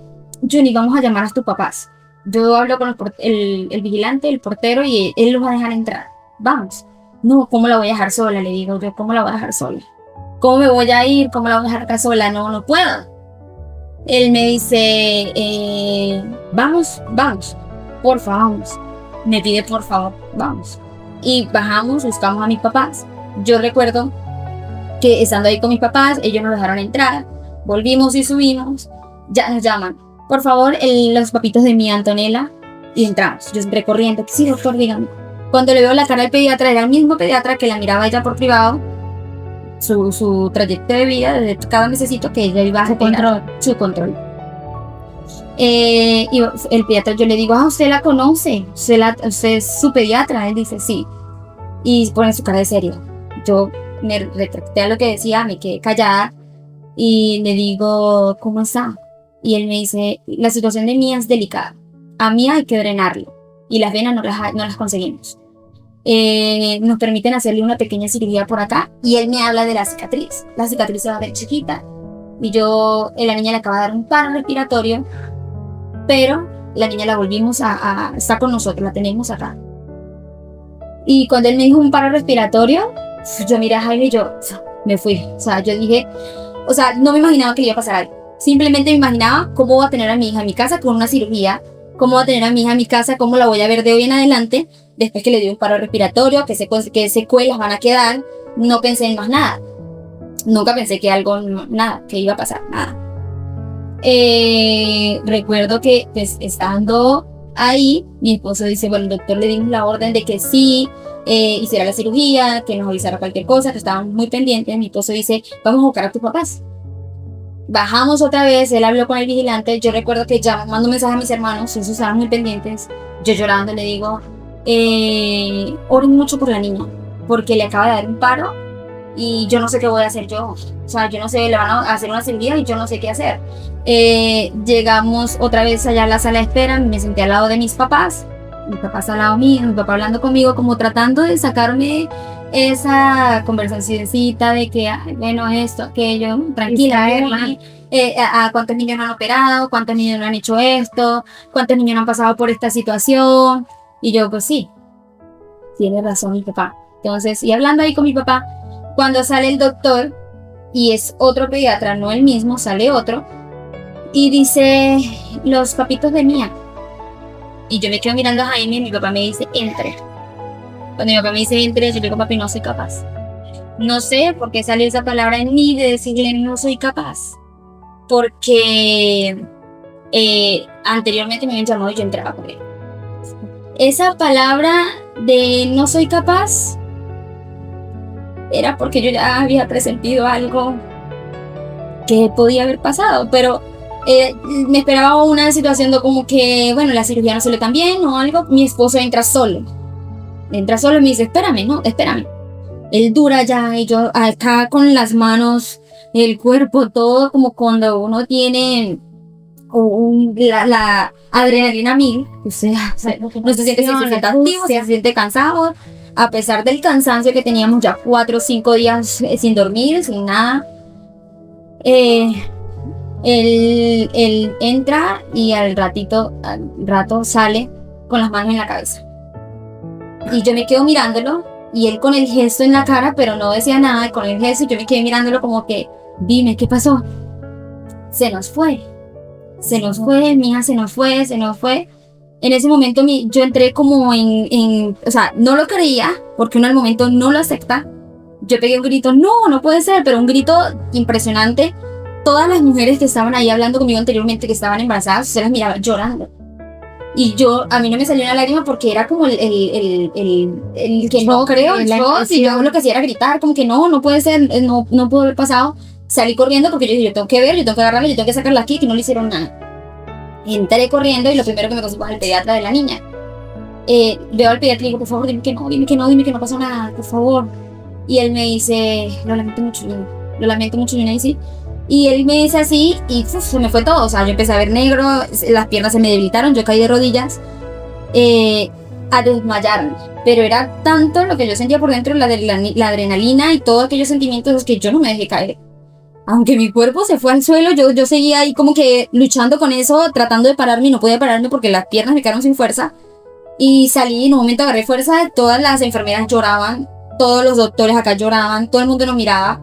Johnny, vamos a llamar a tus papás. Yo hablo con el vigilante, el portero, y él los va a dejar entrar. Vamos. No, ¿cómo la voy a dejar sola? Le digo yo, ¿cómo la voy a dejar sola? ¿Cómo me voy a ir? ¿Cómo la voy a dejar acá sola? No puedo. Él me dice, vamos, porfa, vamos. Me pide, por favor, vamos. Y bajamos, buscamos a mis papás. Yo recuerdo que estando ahí con mis papás, ellos nos dejaron entrar. Volvimos y subimos. Ya nos llaman. Por favor, los papitos de mi Antonella. Y entramos. Yo siempre corriendo. Sí, doctor, dígame. Cuando le veo la cara al pediatra, era el mismo pediatra que la miraba ella por privado. Su trayecto de vida, desde cada mesecito que ella iba a su control. Y el pediatra, yo le digo, usted la conoce, usted es su pediatra. Él dice, sí. Y pone su cara de serio. Yo me retracté a lo que decía, me quedé callada y le digo, ¿cómo está? Y él me dice, la situación de Mía es delicada. A Mía hay que drenarlo y las venas no las conseguimos. nos permiten hacerle una pequeña cirugía por acá y él me habla de la cicatriz. La cicatriz se va a ver chiquita y la niña le acaba de dar un paro respiratorio, pero la niña la volvimos está con nosotros, la tenemos acá. Y cuando él me dijo un paro respiratorio, yo miré a Jaime y yo me fui. O sea, yo dije, o sea, no me imaginaba que le iba a pasar algo. Simplemente me imaginaba cómo voy a tener a mi hija en mi casa con una cirugía, cómo voy a tener a mi hija en mi casa, cómo la voy a ver de hoy en adelante, después que le dio un paro respiratorio, qué secuelas van a quedar. No pensé en más nada. Nunca pensé que nada, que iba a pasar, nada. Recuerdo que pues estando ahí, mi esposo dice, bueno, el doctor le dimos la orden de que sí, hiciera la cirugía, que nos avisara cualquier cosa, que estábamos muy pendientes. Mi esposo dice, vamos a buscar a tus papás. Bajamos otra vez, él habló con el vigilante. Yo recuerdo que ya mando un mensaje a mis hermanos, esos estaban muy pendientes. Yo llorando le digo, oren mucho por la niña, porque le acaba de dar un paro y yo no sé qué voy a hacer yo. O sea, yo no sé, le van a hacer una cirugía y yo no sé qué hacer. Llegamos otra vez allá a la sala de espera, me senté al lado de mis papás al lado mío, mi papá hablando conmigo, como tratando de sacarme esa conversacióncita de que, ay, bueno, esto, aquello, tranquila, a cuántos niños no han operado, cuántos niños no han hecho esto, cuántos niños no han pasado por esta situación. Y yo, pues sí, tiene razón mi papá. Entonces, y hablando ahí con mi papá, cuando sale el doctor, y es otro pediatra, no el mismo, sale otro, y dice, los papitos de Mía. Y yo me quedo mirando a Jaime y mi papá me dice, entre. Cuando mi papá me dice, entre, yo le digo, papi, no soy capaz. No sé por qué salió esa palabra en mí de decirle, no soy capaz. Porque anteriormente me habían llamado y yo entraba por él. Esa palabra de no soy capaz era porque yo ya había presentido algo que podía haber pasado, pero me esperaba una situación de como que, bueno, la cirugía no salió tan bien o algo. Mi esposo entra solo y me dice, espérame. Él dura ya y yo acá con las manos, el cuerpo, todo como cuando uno tiene la adrenalina 1000, o sea, no se siente activo, se siente cansado, a pesar del cansancio que teníamos ya 4 o 5 días sin dormir, sin nada. Él entra y al rato sale con las manos en la cabeza. Y yo me quedo mirándolo y él con el gesto en la cara, pero no decía nada, y con el gesto yo me quedé mirándolo como que, dime, ¿qué pasó? Se nos fue, mi hija se nos fue. En ese momento yo entré como o sea, no lo creía, porque uno al momento no lo acepta. Yo pegué un grito, no puede ser, pero un grito impresionante. Todas las mujeres que estaban ahí hablando conmigo anteriormente, que estaban embarazadas, se las miraba llorando. Y a mí no me salió una lágrima porque era como el que no creo, el shock, y yo lo que hacía era gritar, como que no puede ser, no pudo haber pasado. Salí corriendo porque yo dije, yo tengo que ver, yo tengo que agarrarla, yo tengo que sacarla aquí, que no le hicieron nada. Entré corriendo y lo primero que me consigo es el pediatra de la niña. Veo al pediatra y digo, por favor, dime que no pasó nada, por favor. Y él me dice, lo lamento mucho, Lina, y sí. Y él me dice así y se me fue todo. O sea, yo empecé a ver negro, las piernas se me debilitaron, yo caí de rodillas a desmayarme. Pero era tanto lo que yo sentía por dentro, la adrenalina y todos aquellos sentimientos que yo no me dejé caer. Aunque mi cuerpo se fue al suelo, yo seguía ahí como que luchando con eso, tratando de pararme y no podía pararme porque las piernas me quedaron sin fuerza. Y salí, en un momento agarré fuerza, todas las enfermeras lloraban, todos los doctores acá lloraban, todo el mundo nos miraba.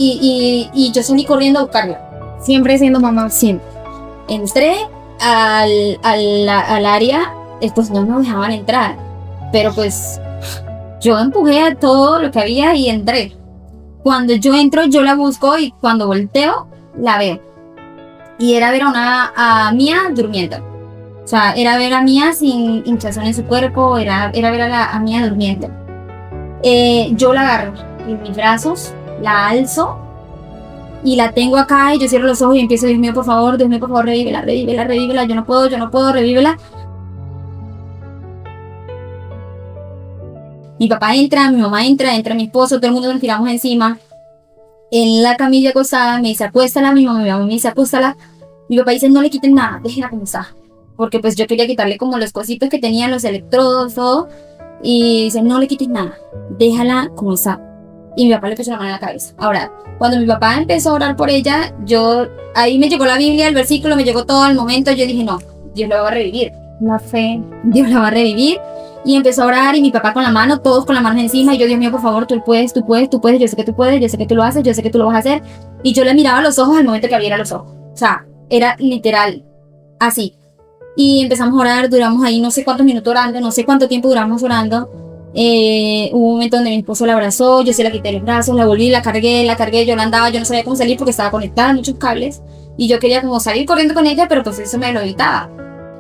Y yo salí corriendo a buscarla. Siempre siendo mamá. Siempre. Entré al área, pues no nos dejaban entrar. Pero pues yo empujé a todo lo que había y entré. Cuando yo entro, yo la busco y cuando volteo, la veo. Y era ver a Mía durmiendo. O sea, era ver a Mía sin hinchazón en su cuerpo, era ver a Mía durmiendo. Yo la agarro en mis brazos, la alzo y la tengo acá y yo cierro los ojos y empiezo, Dios mío, por favor, revívela, yo no puedo, revívela. Mi papá entra, mi mamá entra mi esposo, todo el mundo nos tiramos encima. En la camilla acostada me dice, acuéstala, mi mamá me dice, acuéstala. Mi papá dice, no le quiten nada, déjenla como está. Porque pues yo quería quitarle como los cositos que tenían, los electrodos, todo. y dice, no le quites nada, déjala como está. Y mi papá le puso la mano en la cabeza. Ahora, cuando mi papá empezó a orar por ella, ahí me llegó la Biblia, el versículo, me llegó todo el momento, yo dije, no, Dios la va a revivir. La fe. Dios la va a revivir. Y empezó a orar y mi papá con la mano, todos con las manos encima. Y yo, Dios mío, por favor, tú puedes, yo sé que tú puedes, yo sé que tú lo haces, yo sé que tú lo vas a hacer. Y yo le miraba a los ojos al momento que abriera los ojos. O sea, era literal así. Y empezamos a orar, duramos ahí no sé cuántos minutos orando, no sé cuánto tiempo duramos orando. Hubo un momento donde mi esposo la abrazó, yo se la quité los brazos, la volví, la cargué, yo la andaba, yo no sabía cómo salir porque estaba conectada a muchos cables. Y yo quería como salir corriendo con ella, pero pues eso me lo evitaba.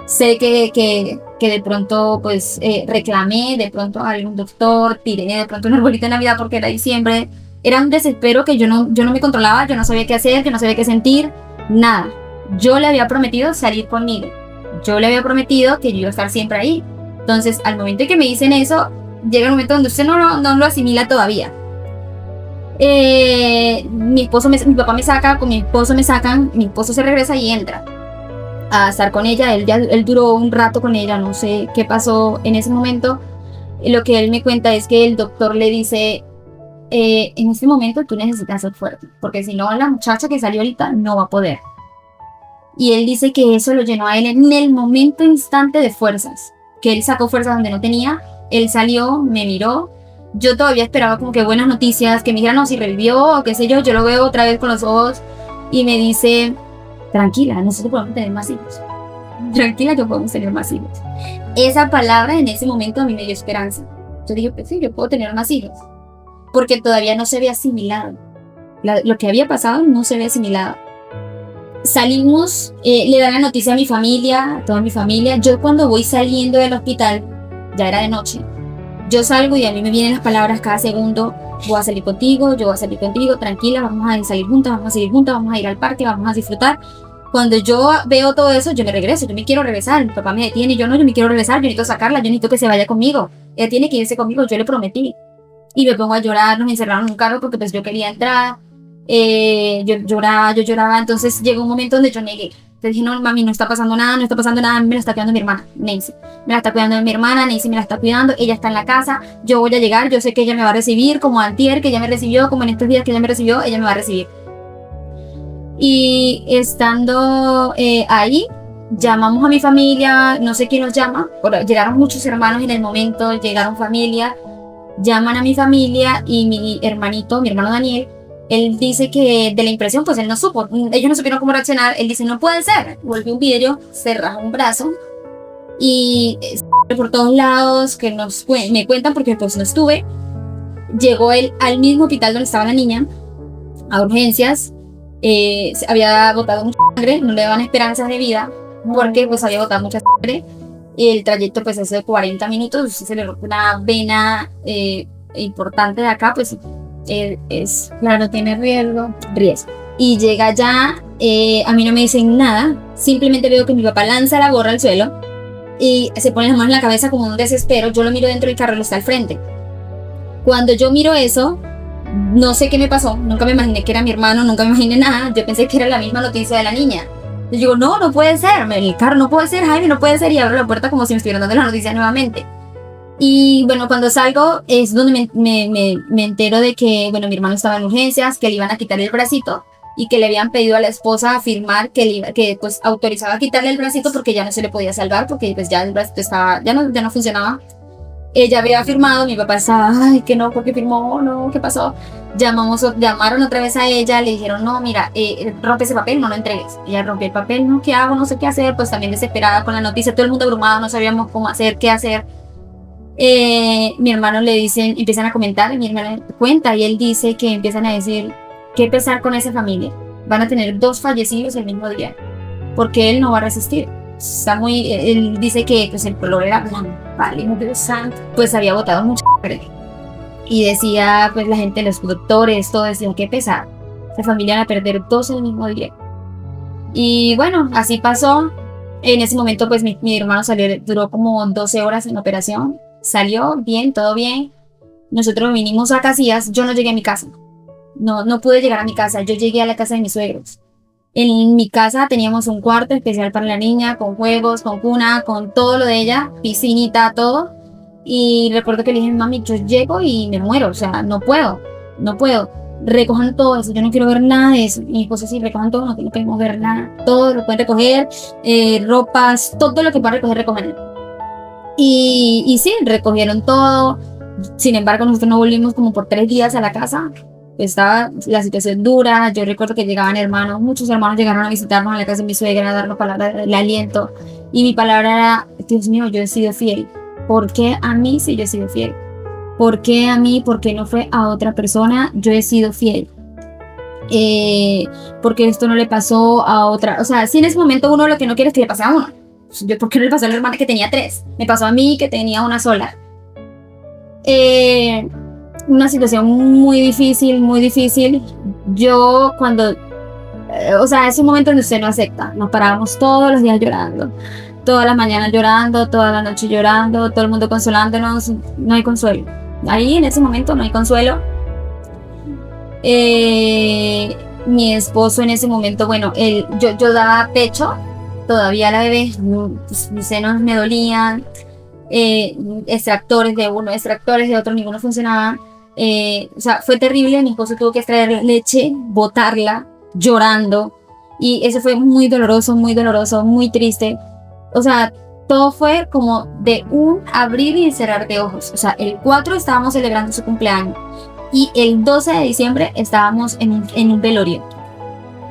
Sé que de pronto pues reclamé, de pronto a algún doctor, tiré de pronto un arbolito de Navidad porque era diciembre. Era un desespero que yo no me controlaba, yo no sabía qué hacer, yo no sabía qué sentir, nada. Yo le había prometido salir conmigo, yo le había prometido que yo iba a estar siempre ahí. Entonces al momento en que me dicen eso, llega el momento donde usted no lo asimila todavía. Mi papá me saca, con mi esposo me sacan, mi esposo se regresa y entra a estar con ella. Él duró un rato con ella, no sé qué pasó en ese momento. Lo que él me cuenta es que el doctor le dice, en este momento tú necesitas ser fuerte, porque si no la muchacha que salió ahorita no va a poder. Y él dice que eso lo llenó a él en el momento instante de fuerzas, que él sacó fuerzas donde no tenía. Él salió, me miró, yo todavía esperaba como que buenas noticias, que me dijeran no, si revivió o qué sé yo lo veo otra vez con los ojos y me dice, tranquila, nosotros podemos tener más hijos. Tranquila, que podemos tener más hijos. Esa palabra en ese momento a mí me dio esperanza. Yo dije, pues sí, yo puedo tener más hijos. Porque todavía no se había asimilado. Lo que había pasado no se había asimilado. Salimos, le dan la noticia a mi familia, a toda mi familia. Yo cuando voy saliendo del hospital, ya era de noche, yo salgo y a mí me vienen las palabras cada segundo, voy a salir contigo, yo voy a salir contigo, tranquila, vamos a salir juntas, vamos a seguir juntas, vamos a ir al parque, vamos a disfrutar. Cuando yo veo todo eso, yo me regreso, yo me quiero regresar, mi papá me detiene, yo me quiero regresar, yo necesito sacarla, yo necesito que se vaya conmigo, ella tiene que irse conmigo, yo le prometí. Y me pongo a llorar, nos encerraron en un carro porque pues yo quería entrar, yo lloraba, entonces llegó un momento donde yo negué. Te dije, no, mami, no está pasando nada, me la está cuidando mi hermana, Nancy. Me la está cuidando mi hermana, Nancy me la está cuidando, ella está en la casa, yo voy a llegar, yo sé que ella me va a recibir, como antier, que ella me recibió, como en estos días que ella me recibió, ella me va a recibir. Y estando ahí, llamamos a mi familia, no sé quién nos llama, llegaron muchos hermanos en el momento, llegaron familia, llaman a mi familia y mi hermano Daniel, él dice que de la impresión, pues él no supo, ellos no supieron cómo reaccionar, él dice, no puede ser, volvió un vidrio, se rajó un brazo y por todos lados que me cuentan porque pues no estuve, llegó él al mismo hospital donde estaba la niña, a urgencias, había botado mucha sangre, no le daban esperanzas de vida porque pues había botado mucha sangre, el trayecto pues es de 40 minutos, se le rompe una vena importante de acá, pues es claro, tiene riesgo. Y llega allá, a mí no me dicen nada, simplemente veo que mi papá lanza la gorra al suelo y se pone las manos en la cabeza como un desespero. Yo lo miro dentro del carro, él está al frente. Cuando yo miro eso, no sé qué me pasó, nunca me imaginé que era mi hermano, nunca me imaginé nada, yo pensé que era la misma noticia de la niña. Yo digo, no puede ser, el carro no puede ser, Jaime, no puede ser, y abro la puerta como si me estuvieran dando la noticia nuevamente. Y bueno, cuando salgo es donde me entero de que, bueno, mi hermano estaba en urgencias, que le iban a quitar el bracito y que le habían pedido a la esposa firmar que pues autorizaba a quitarle el bracito porque ya no se le podía salvar, porque pues ya el bracito estaba, ya no funcionaba. Ella había firmado, mi papá estaba, ay, que no, porque firmó, no, ¿qué pasó? Llamaron otra vez a ella, le dijeron, no, mira, rompe ese papel, no lo entregues. Ella rompió el papel, no, ¿qué hago? No sé qué hacer, pues también desesperada con la noticia, todo el mundo abrumado, no sabíamos cómo hacer, qué hacer. Mi hermano le dicen, empiezan a comentar, y mi hermano cuenta, y él dice que empiezan a decir, qué pesar con esa familia, van a tener 2 fallecidos el mismo día, porque él no va a resistir. Él dice que pues el color era blanco, vale, pues había botado mucha sangre. Y decía, pues la gente, los doctores, todo decía, qué pesar, esa familia van a perder 2 el mismo día. Y bueno, así pasó. En ese momento, pues mi hermano duró como 12 horas en la operación, salió bien, todo bien. Nosotros vinimos a Casillas, yo no llegué a mi casa, no pude llegar a mi casa, yo llegué a la casa de mis suegros. En mi casa teníamos un cuarto especial para la niña, con juegos, con cuna, con todo lo de ella, piscinita, todo. Y recuerdo que le dije, mami, yo llego y me muero, o sea, no puedo. Recojan todo eso, yo no quiero ver nada de eso. Mi esposo sí, recojan todo, no queremos ver nada. Todo lo pueden recoger, ropas, todo lo que puedan recoger, recogen. Y sí, recogieron todo. Sin embargo, nosotros no volvimos como por 3 días a la casa. Estaba la situación dura. Yo recuerdo que llegaban hermanos, muchos hermanos llegaron a visitarnos a la casa de mi suegra, a darnos palabras de aliento. Y mi palabra era, Dios mío, yo he sido fiel. ¿Por qué a mí sí yo he sido fiel? ¿Por qué a mí? ¿Por qué no fue a otra persona? Yo he sido fiel. Porque esto no le pasó a otra. O sea, si en ese momento uno lo que no quiere es que le pase a uno. ¿Por qué no le pasó a la hermana que tenía 3? Me pasó a mí que tenía una sola. Una situación muy difícil, muy difícil. Yo cuando... o sea, es un momento donde usted no acepta. Nos parábamos todos los días llorando. Todas las mañanas llorando, toda la noche llorando, todo el mundo consolándonos. No hay consuelo. Ahí en ese momento no hay consuelo. Mi esposo en ese momento, bueno, yo daba pecho, todavía la bebé, mis senos me dolían, extractores de uno, extractores de otro, ninguno funcionaba. O sea, fue terrible. Mi esposo tuvo que extraer leche, botarla, llorando, y eso fue muy doloroso, muy triste. O sea, todo fue como de un abrir y cerrar de ojos. O sea, el 4 estábamos celebrando su cumpleaños y el 12 de diciembre estábamos en un velorio.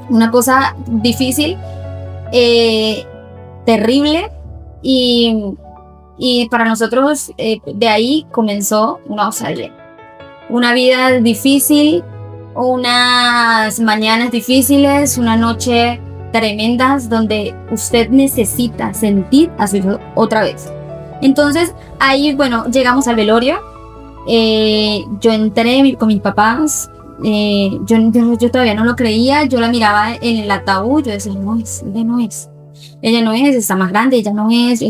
Una cosa difícil, terrible, y para nosotros de ahí comenzó una vida difícil, unas mañanas difíciles, una noche tremendas donde usted necesita sentir a su hijo otra vez. Entonces ahí, bueno, llegamos al velorio. Yo entré con mis papás. Yo todavía no lo creía. Yo la miraba en el ataúd. Yo decía, ella no es, está más grande, ella no es.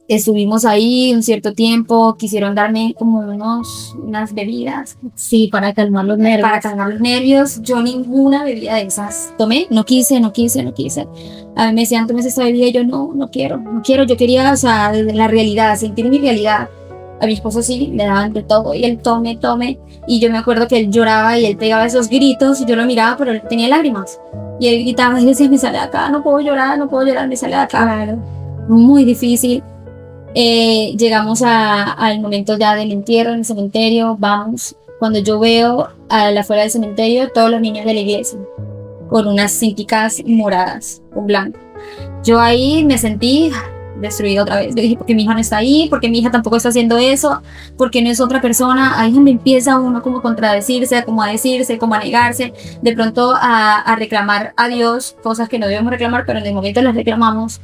Estuvimos ahí un cierto tiempo, quisieron darme como unas bebidas. Sí, para calmar los nervios. Para calmar los nervios. Yo ninguna bebida de esas tomé, no quise. A mí me decían, tomes esta bebida, y yo no quiero. Yo quería, o sea, la realidad, sentir mi realidad. A mi esposo sí, le daban de todo, y él tome. Y yo me acuerdo que él lloraba y él pegaba esos gritos, y yo lo miraba, pero él tenía lágrimas. Y él gritaba y decía, me sale de acá, no puedo llorar, me sale de acá. Claro. Muy difícil. Llegamos al momento ya del entierro en el cementerio. Vamos, cuando yo veo afuera del cementerio todos los niños de la iglesia con unas cinticas moradas con blanco, yo ahí me sentí destruida otra vez. Yo dije, ¿por qué mi hija no está ahí? ¿Por qué mi hija tampoco está haciendo eso? ¿Por qué no es otra persona? Ahí es donde empieza uno como a contradecirse, como a decirse, como a negarse, de pronto a reclamar a Dios cosas que no debemos reclamar, pero en el momento las reclamamos.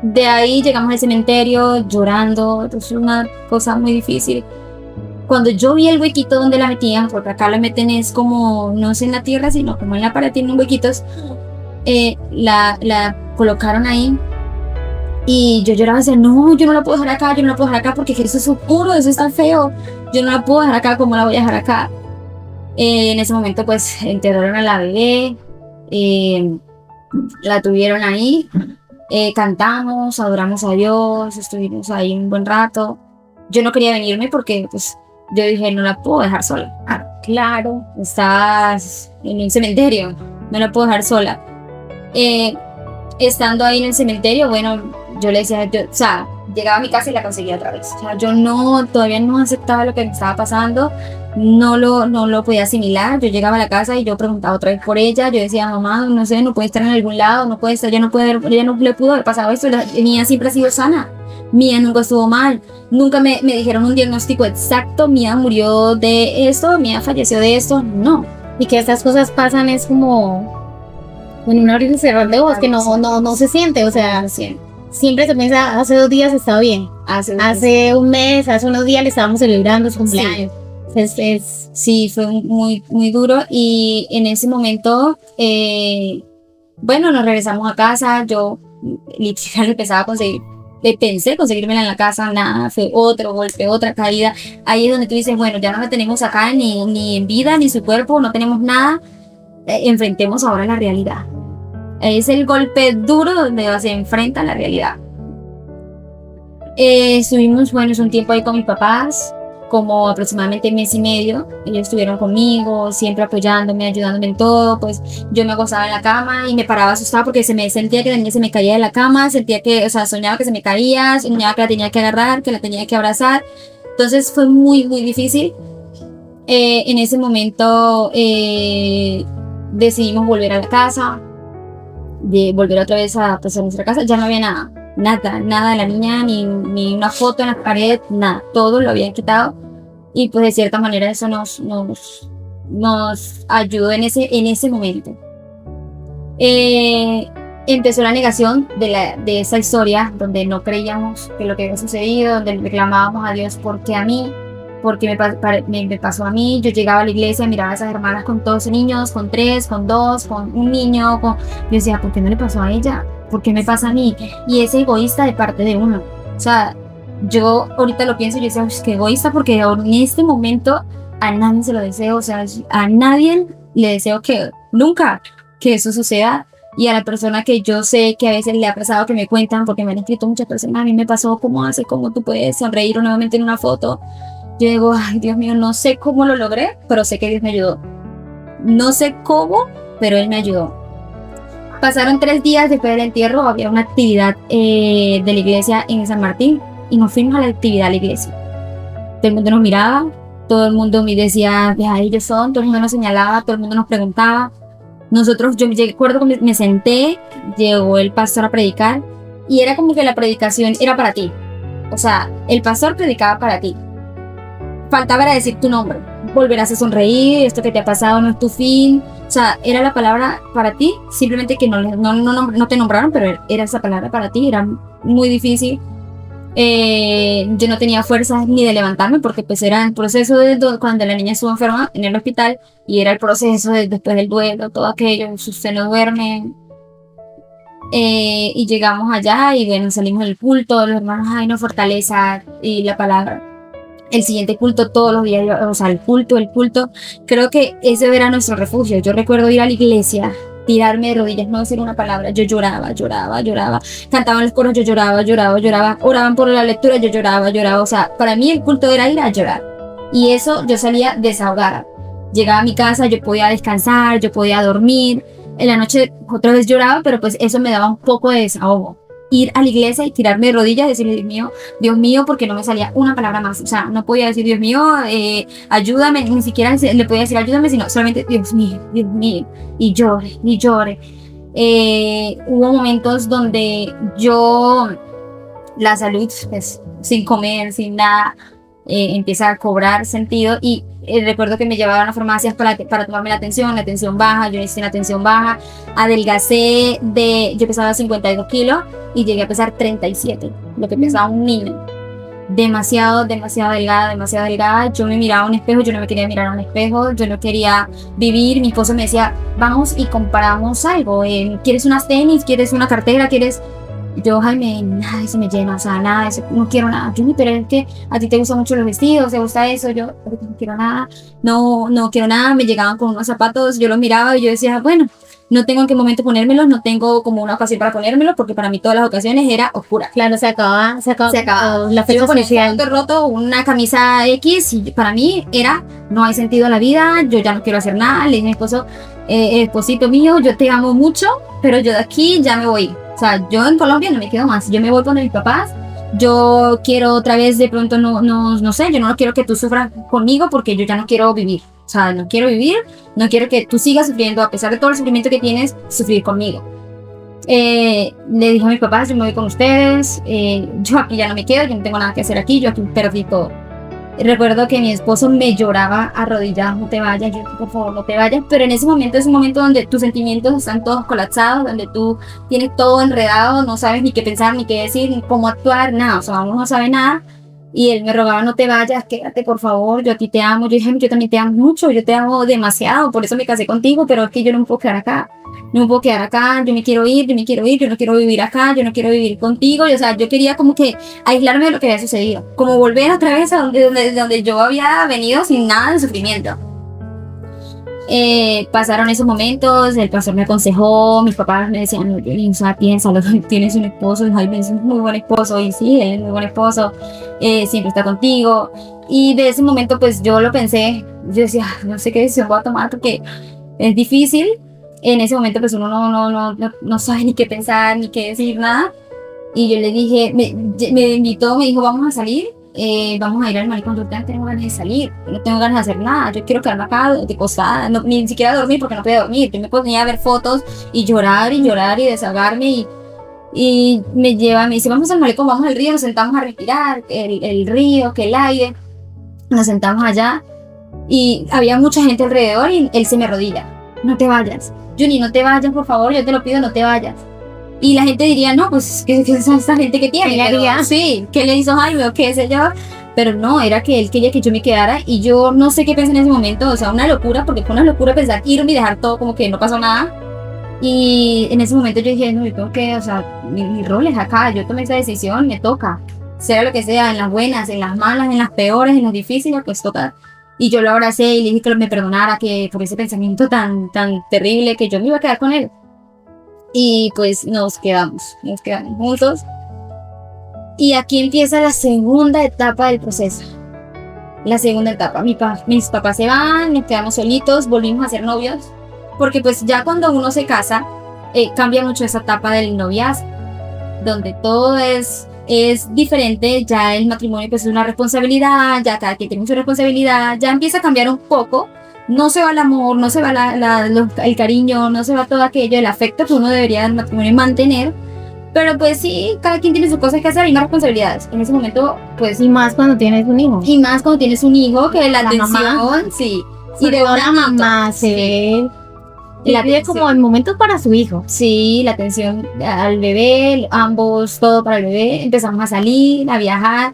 De ahí llegamos al cementerio llorando. Es una cosa muy difícil. Cuando yo vi el huequito donde la metían, porque acá la meten es como, no es en la tierra, sino como en la pared, tienen huequitos, la colocaron ahí. Y yo lloraba y decía, no, yo no la puedo dejar acá, porque eso es oscuro, eso es tan feo. Yo no la puedo dejar acá, ¿cómo la voy a dejar acá? En ese momento pues enterraron a la bebé, la tuvieron ahí. Cantamos, adoramos a Dios, estuvimos ahí un buen rato. Yo no quería venirme porque pues yo dije, no la puedo dejar sola. Claro, estás en un cementerio, no la puedo dejar sola. Estando ahí en el cementerio, bueno, yo le decía, o sea, llegaba a mi casa y la conseguía otra vez. O sea, yo todavía no aceptaba lo que me estaba pasando, no lo podía asimilar. Yo llegaba a la casa y yo preguntaba otra vez por ella. Yo decía, mamá, no sé, no puede estar en algún lado, no puede estar, ella no le pudo haber pasado esto. Mía siempre ha sido sana, Mía nunca estuvo mal, nunca me dijeron un diagnóstico exacto, Mía murió de esto, Mía falleció de esto, no. Y que estas cosas pasan es como en un abrir y cerrar de ojos, que no se siente, o sea, siempre se piensa, hace 2 días estaba bien, hace un mes, hace unos días le estábamos celebrando su cumpleaños. Sí, fue muy, muy duro. Y en ese momento, bueno, nos regresamos a casa. Yo literal empezaba a pensé conseguírmela en la casa, nada, fue otro golpe, otra caída. Ahí es donde tú dices, bueno, ya no la tenemos acá ni en vida, ni su cuerpo, no tenemos nada. Enfrentemos ahora la realidad. Es el golpe duro donde se enfrenta a la realidad. Estuvimos, bueno, un tiempo ahí con mis papás, como aproximadamente mes y medio. Ellos estuvieron conmigo, siempre apoyándome, ayudándome en todo. Pues yo me acostaba en la cama y me paraba asustada porque sentía que la niña se me caía de la cama, sentía que, o sea, soñaba que se me caía, soñaba que la tenía que agarrar, que la tenía que abrazar. Entonces fue muy, muy difícil. En ese momento decidimos volver a la casa, de volver otra vez a nuestra casa. Ya no había nada de la niña, ni una foto en la pared, nada, todo lo habían quitado. Y pues de cierta manera eso nos ayudó en ese momento. Empezó la negación de esa historia, donde no creíamos que lo que había sucedido, donde reclamábamos a Dios porque a mí, porque me pasó a mí. Yo llegaba a la iglesia, miraba a esas hermanas con 12 niños, con 3, con 2, con un niño, yo decía, ¿por qué no le pasó a ella? ¿Por qué me pasa a mí? Y es egoísta de parte de uno. O sea, yo ahorita lo pienso y yo decía, qué egoísta, porque en este momento a nadie se lo deseo. O sea, a nadie le deseo que nunca que eso suceda. Y a la persona que yo sé que a veces le ha pasado, que me cuentan, porque me han escrito muchas personas, a mí me pasó, ¿cómo tú puedes sonreír nuevamente en una foto? Yo digo, ay, Dios mío, no sé cómo lo logré, pero sé que Dios me ayudó. No sé cómo, pero Él me ayudó. Pasaron 3 días después del entierro, había una actividad de la iglesia en San Martín, y nos fuimos a la actividad de la iglesia. Todo el mundo nos miraba, todo el mundo me decía, vea, ellos son, todo el mundo nos señalaba, todo el mundo nos preguntaba. Yo me acuerdo que me senté, llegó el pastor a predicar, y era como que la predicación era para ti. O sea, el pastor predicaba para ti. Faltaba era decir tu nombre, volverás a sonreír, esto que te ha pasado no es tu fin. O sea, era la palabra para ti, simplemente que no te nombraron, pero era esa palabra para ti. Era muy difícil. Yo no tenía fuerzas ni de levantarme, porque pues era el proceso de cuando la niña estuvo enferma en el hospital, y era el proceso después del duelo, todo aquello, usted no duerme. Y llegamos allá y bueno, salimos del culto, los hermanos, ay, no, fortaleza y la palabra. El siguiente culto todos los días, o sea, el culto, creo que ese era nuestro refugio. Yo recuerdo ir a la iglesia, tirarme de rodillas, no decir una palabra, yo lloraba, cantaban los coros, yo lloraba, oraban por la lectura, yo lloraba, o sea, para mí el culto era ir a llorar, y eso yo salía desahogada. Llegaba a mi casa, yo podía descansar, yo podía dormir, en la noche otra vez lloraba, pero pues eso me daba un poco de desahogo. Ir a la iglesia y tirarme de rodillas y decirle, Dios mío, porque no me salía una palabra más. O sea, no podía decir, Dios mío, ayúdame, ni siquiera le podía decir ayúdame, sino solamente, Dios mío, y llore. Hubo momentos donde la salud, pues, sin comer, sin nada, empieza a cobrar sentido, y recuerdo que me llevaban a farmacias para tomarme la tensión baja. Yo necesité la tensión baja, adelgacé yo pesaba 52 kilos y llegué a pesar 37, lo que pesaba un niño. Demasiado delgada. Yo me miraba a un espejo, yo no me quería mirar a un espejo, yo no quería vivir. Mi esposo me decía, vamos y compramos algo, ¿quieres unas tenis? ¿Quieres una cartera? Yo, Jaime, nada de eso me llena, o sea, nada de eso, no quiero nada. Yo, pero es que a ti te gustan mucho los vestidos, te gusta eso. Yo no quiero nada, no quiero nada. Me llegaban con unos zapatos, yo los miraba y yo decía, bueno, no tengo en qué momento ponérmelos, no tengo como una ocasión para ponérmelos, porque para mí todas las ocasiones era oscura. Claro, se acaba. La fecha policial. Yo roto una camisa X y para mí no hay sentido a la vida, yo ya no quiero hacer nada. Le dije a mi esposo, esposito mío, yo te amo mucho, pero yo de aquí ya me voy. O sea, yo en Colombia no me quedo más, yo me voy con mis papás. Yo quiero otra vez, de pronto, no sé, yo no quiero que tú sufras conmigo, porque yo ya no quiero vivir. O sea, no quiero vivir, no quiero que tú sigas sufriendo, a pesar de todo el sufrimiento que tienes, sufrir conmigo. Le dije a mis papás, yo me voy con ustedes, yo aquí ya no me quedo, yo no tengo nada que hacer aquí, yo aquí perdí todo. Recuerdo que mi esposo me lloraba arrodillado, no te vayas, yo, por favor, no te vayas. Pero en ese momento es un momento donde tus sentimientos están todos colapsados, donde tú tienes todo enredado, no sabes ni qué pensar, ni qué decir, ni cómo actuar, nada. O sea, uno no sabe nada. Y él me rogaba, no te vayas, quédate, por favor, yo a ti te amo. Yo dije, yo también te amo mucho, yo te amo demasiado, por eso me casé contigo, pero es que yo no me puedo quedar acá. No me puedo quedar acá, yo me quiero ir, yo no quiero vivir acá, yo no quiero vivir contigo. O sea, yo quería como que aislarme de lo que había sucedido, como volver otra vez a donde yo había venido sin nada de sufrimiento. Pasaron esos momentos, el pastor me aconsejó, mis papás me decían, no, Julie, o sea, piénsalo, tienes un esposo, Jaime es un muy buen esposo, y sí, él es muy buen esposo, siempre está contigo, y de ese momento pues yo lo pensé, yo decía, no sé qué decisión voy a tomar porque es difícil, en ese momento pues uno no sabe ni qué pensar, ni qué decir, nada, y yo le dije, me invitó, me dijo, vamos a salir. Vamos a ir al malecón, yo no tengo ganas de salir, no tengo ganas de hacer nada, yo quiero quedarme acá de posada, ni siquiera dormir porque no podía dormir, yo me ponía a ver fotos y llorar y desahogarme y me dice, vamos al malecón, vamos al río, nos sentamos a respirar, el río, que el aire, nos sentamos allá y había mucha gente alrededor y él se me arrodilla, no te vayas, Juni, no te vayas por favor, yo te lo pido, no te vayas. Y la gente diría, no, pues, ¿qué es esa gente que tiene? Sí, ¿qué le hizo Jaime o qué sé yo? Pero no, era que él quería que yo me quedara y yo no sé qué pensé en ese momento, o sea, una locura, porque fue una locura pensar irme y dejar todo como que no pasó nada. Y en ese momento yo dije, no, yo tengo que, o sea, mi rol es acá, yo tomé esa decisión, me toca, sea lo que sea, en las buenas, en las malas, en las peores, en las difíciles, pues toca. Y yo lo abracé y le dije que me perdonara, que por ese pensamiento tan terrible, que yo me iba a quedar con él. Y pues nos quedamos juntos. Y aquí empieza la segunda etapa del proceso. La segunda etapa, mis papás se van, nos quedamos solitos, volvimos a ser novios. Porque pues ya cuando uno se casa, cambia mucho esa etapa del noviazgo, donde todo es diferente, ya el matrimonio pues es una responsabilidad, ya cada quien tiene su responsabilidad, ya empieza a cambiar un poco. No se va el amor, no se va el cariño, no se va todo aquello, el afecto que uno debería del matrimonio mantener. Pero pues sí, cada quien tiene sus cosas que hacer y más responsabilidades. En ese momento, pues... Y más cuando tienes un hijo. Y más cuando tienes un hijo, que la atención, mamá, sí. Y de una mamá se ve... La pide como el momento para su hijo. Sí, la atención al bebé, ambos, todo para el bebé. Empezamos a salir, a viajar.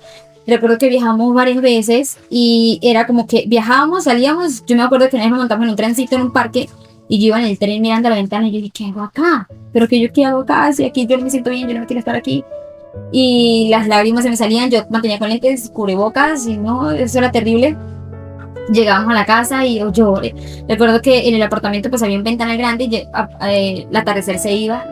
Recuerdo que viajamos varias veces y era como que viajábamos, salíamos. Yo me acuerdo que una vez nos montamos en un trencito en un parque y yo iba en el tren mirando a la ventana y yo dije, ¿qué hago acá? Pero que yo, ¿qué hago acá? Si aquí yo no me siento bien, yo no me quiero estar aquí. Y las lágrimas se me salían, yo mantenía con lentes, cubrebocas y no, eso era terrible. Llegamos a la casa y yo lloré. Recuerdo que en el apartamento pues había un ventanal grande y el atardecer se iba,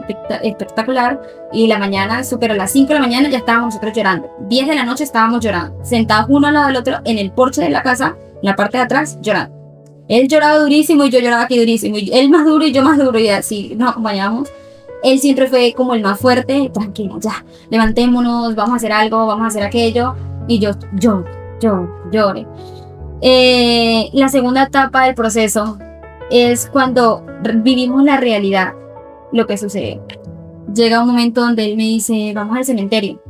espectacular. Y la mañana, súper a las 5 de la mañana ya estábamos nosotros llorando. 10 de la noche estábamos llorando, sentados uno al lado del otro en el porche de la casa, en la parte de atrás, llorando. Él lloraba durísimo y yo lloraba aquí durísimo. Y él más duro y yo más duro y así nos acompañamos. Él siempre fue como el más fuerte, tranquilo, ya, levantémonos, vamos a hacer algo, vamos a hacer aquello. Y yo lloré. La segunda etapa del proceso es cuando vivimos la realidad, lo que sucede. Llega un momento donde él me dice, vamos al cementerio.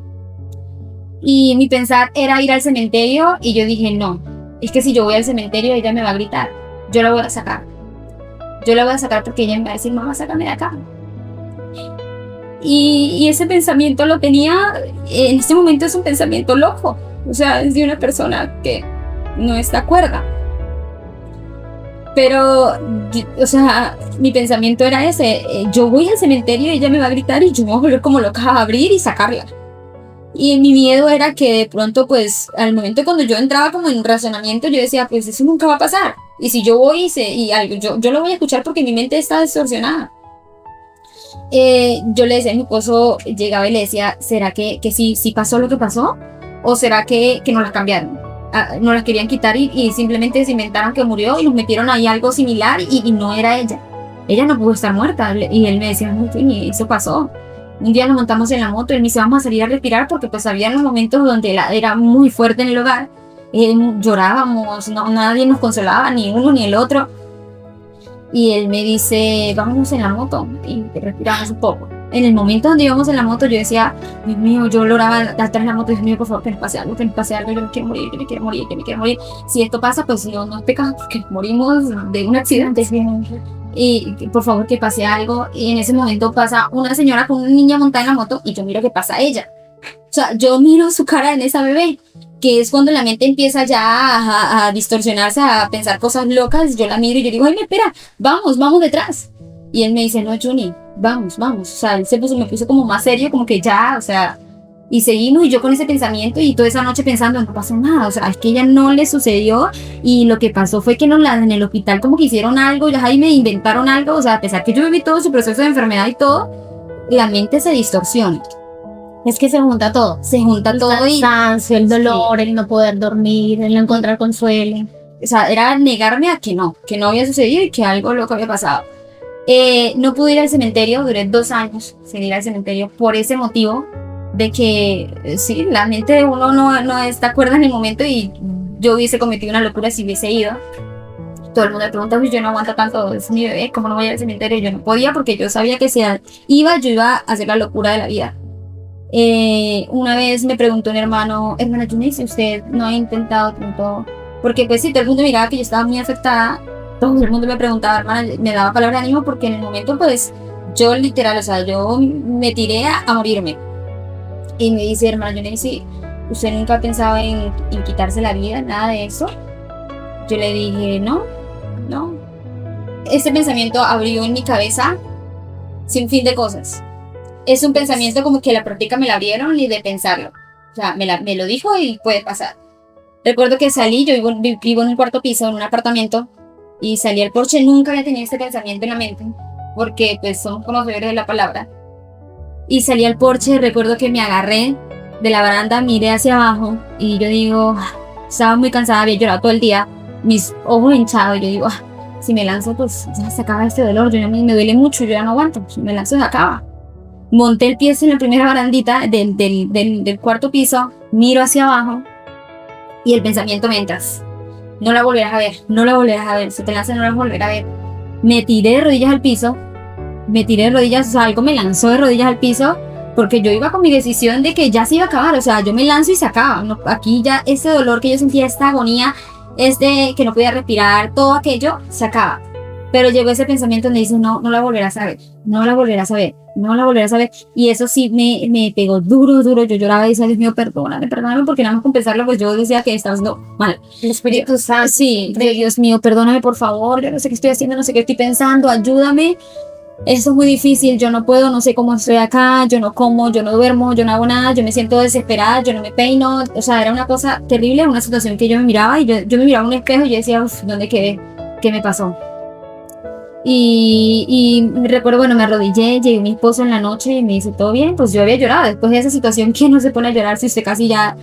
Y mi pensar era ir al cementerio y yo dije, no, es que si yo voy al cementerio ella me va a gritar, yo la voy a sacar. Yo la voy a sacar porque ella me va a decir, mamá, sácame de acá. Y ese pensamiento lo tenía, en este momento es un pensamiento loco, o sea, es de una persona que no está cuerda. Pero, o sea, mi pensamiento era ese, yo voy al cementerio y ella me va a gritar y yo me voy a volver como loca a abrir y sacarla. Y mi miedo era que de pronto, pues, al momento cuando yo entraba como en razonamiento, yo decía, pues eso nunca va a pasar. Y si yo voy y algo, yo lo voy a escuchar porque mi mente está distorsionada. Yo le decía a mi esposo, llegaba y le decía, ¿será que sí pasó lo que pasó? ¿O será que nos las cambiaron? Nos las querían quitar y simplemente se inventaron que murió y nos metieron ahí algo similar y no era ella. Ella no pudo estar muerta. Y él me decía, no, eso pasó. Un día nos montamos en la moto y él me dice, vamos a salir a respirar porque pues había unos momentos donde era muy fuerte en el hogar. Llorábamos, nadie nos consolaba, ni uno ni el otro. Y él me dice, vámonos en la moto y respiramos un poco. En el momento donde íbamos en la moto, yo decía, Dios mío, yo oraba atrás de la moto, Dios mío, por favor, que nos pase algo, yo me quiero morir. Si esto pasa, pues no es pecado, porque morimos de un accidente. Y por favor, que pase algo. Y en ese momento pasa una señora con una niña montada en la moto y yo miro que pasa ella. O sea, yo miro su cara en esa bebé, que es cuando la mente empieza ya a distorsionarse, a pensar cosas locas. Yo la miro y yo digo, ay, espera, vamos detrás. Y él me dice, no, Juni, vamos. O sea, él me puso como más serio, como que ya, o sea, Y seguimos y yo con ese pensamiento y toda esa noche pensando, no pasó nada, o sea, es que ella no le sucedió y lo que pasó fue que en el hospital como que hicieron algo, ya ahí me inventaron algo, o sea, a pesar que yo viví todo su proceso de enfermedad y todo, la mente se distorsiona. Es que se junta todo. Se junta El todo y, cansancio, el dolor, el no poder dormir, el no encontrar consuelo. o sea, era negarme a que no había sucedido y que algo loco había pasado. No pude ir al cementerio, duré 2 años sin ir al cementerio por ese motivo de que, sí, la mente de uno no está acuerda en el momento y yo hubiese cometido una locura si hubiese ido. Todo el mundo me pregunta, yo no aguanto tanto, es mi bebé, ¿cómo no voy al cementerio? Yo no podía porque yo sabía que si iba, yo iba a hacer la locura de la vida. Una vez me preguntó un hermana Junie, si usted no ha intentado tanto, porque pues sí, todo el mundo miraba que yo estaba muy afectada, todo el mundo me preguntaba, hermana, me daba palabra de ánimo porque en el momento pues yo literal, o sea, yo me tiré a morirme. Y me dice, hermana Junie, si usted nunca ha pensado en quitarse la vida, nada de eso. Yo le dije, no. Este pensamiento abrió en mi cabeza sin fin de cosas. Es un pensamiento como que la práctica me la abrieron ni de pensarlo. O sea, me lo dijo y puede pasar. Recuerdo que salí, yo vivo en un 4º piso, en un apartamento, y salí al porche, nunca había tenido este pensamiento en la mente, porque pues somos como febrero de la palabra. Y salí al porche, recuerdo que me agarré de la baranda, miré hacia abajo, y yo digo, estaba muy cansada, había llorado todo el día, mis ojos hinchados, y yo digo, si me lanzo, pues ya se acaba este dolor, me duele mucho, yo ya no aguanto, si me lanzo se acaba. Monté el pie en la primera barandita del 4º piso, miro hacia abajo y el pensamiento me entra. No la volverás a ver, si te lanzas no la volverás a ver. Me tiré de rodillas al piso, o sea, algo me lanzó de rodillas al piso porque yo iba con mi decisión de que ya se iba a acabar, o sea, yo me lanzo y se acaba. No, aquí ya ese dolor que yo sentía, esta agonía, que no podía respirar, todo aquello se acaba. Pero llegó ese pensamiento donde dice, no la volverás a ver, no la volverás a ver. Y eso sí me pegó duro. Yo lloraba y decía, Dios mío, perdóname, porque nada más con pensarlo, pues yo decía que estaba haciendo mal. El Espíritu Santo. Sí, Dios mío, perdóname, por favor, yo no sé qué estoy haciendo, no sé qué estoy pensando, ayúdame. Eso es muy difícil, yo no puedo, no sé cómo estoy acá, yo no como, yo no duermo, yo no hago nada, yo me siento desesperada, yo no me peino. O sea, era una cosa terrible, una situación que yo me miraba y yo me miraba en un espejo y yo decía, ¿dónde quedé? ¿Qué me pasó? Y recuerdo, bueno, me arrodillé, llegué mi esposo en la noche y me dice, ¿todo bien? Pues yo había llorado después de esa situación. ¿Quién no se pone a llorar si usted casi a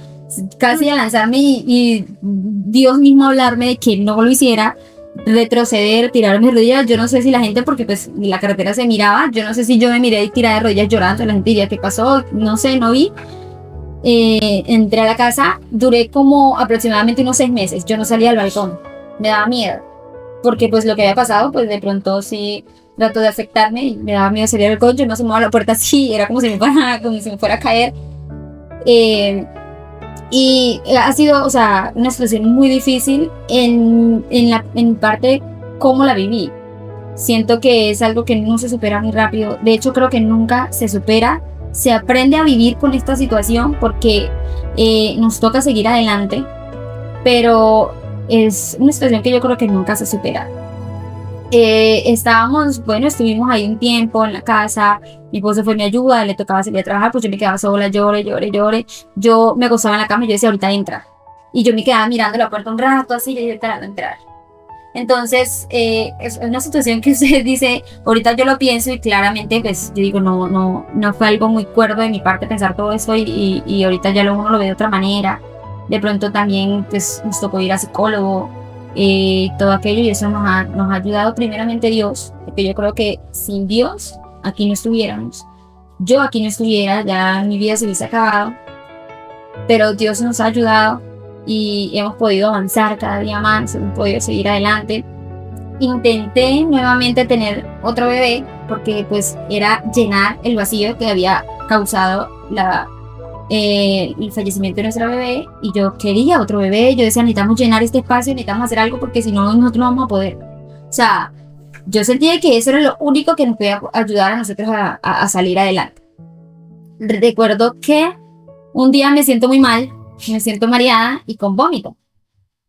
lanzarme y Dios mismo hablarme de que no lo hiciera, retroceder, tirarme de rodillas? Yo no sé si la gente, porque pues la carretera se miraba, yo no sé si yo me miré y tiré de rodillas llorando, la gente diría, ¿qué pasó? No sé, no vi. Entré a la casa, duré como aproximadamente unos 6 meses, yo no salía al balcón, me daba miedo. Porque pues lo que había pasado, pues de pronto sí trató de afectarme y me daba miedo salir del balcón, yo me asomaba a la puerta así, era como si me fuera a caer. Y ha sido, o sea, una situación muy difícil en parte cómo la viví. Siento que es algo que no se supera muy rápido, de hecho creo que nunca se supera, se aprende a vivir con esta situación porque nos toca seguir adelante, pero es una situación que yo creo que nunca se supera. Estuvimos ahí un tiempo en la casa, mi esposo fue mi ayuda, le tocaba salir a trabajar, pues yo me quedaba sola, lloré, yo me acostaba en la cama y yo decía, ahorita entra, y yo me quedaba mirando la puerta un rato así, y yo esperando entrar. Entonces, es una situación que usted dice, ahorita yo lo pienso y claramente, pues yo digo, no fue algo muy cuerdo de mi parte pensar todo eso y ahorita ya uno lo ve de otra manera. De pronto también pues nos tocó ir a psicólogo, todo aquello, y eso nos ha ayudado primeramente Dios, porque yo creo que sin Dios aquí no estuviéramos, yo aquí no estuviera, ya mi vida se hubiese acabado, pero Dios nos ha ayudado y hemos podido avanzar cada día más, hemos podido seguir adelante. Intenté nuevamente tener otro bebé porque pues era llenar el vacío que había causado el fallecimiento de nuestra bebé, y yo quería otro bebé. Yo decía, necesitamos llenar este espacio, necesitamos hacer algo porque si no nosotros no vamos a poder. O sea, yo sentía que eso era lo único que nos podía ayudar a nosotros a salir adelante. Recuerdo que un día me siento muy mal, me siento mareada y con vómito,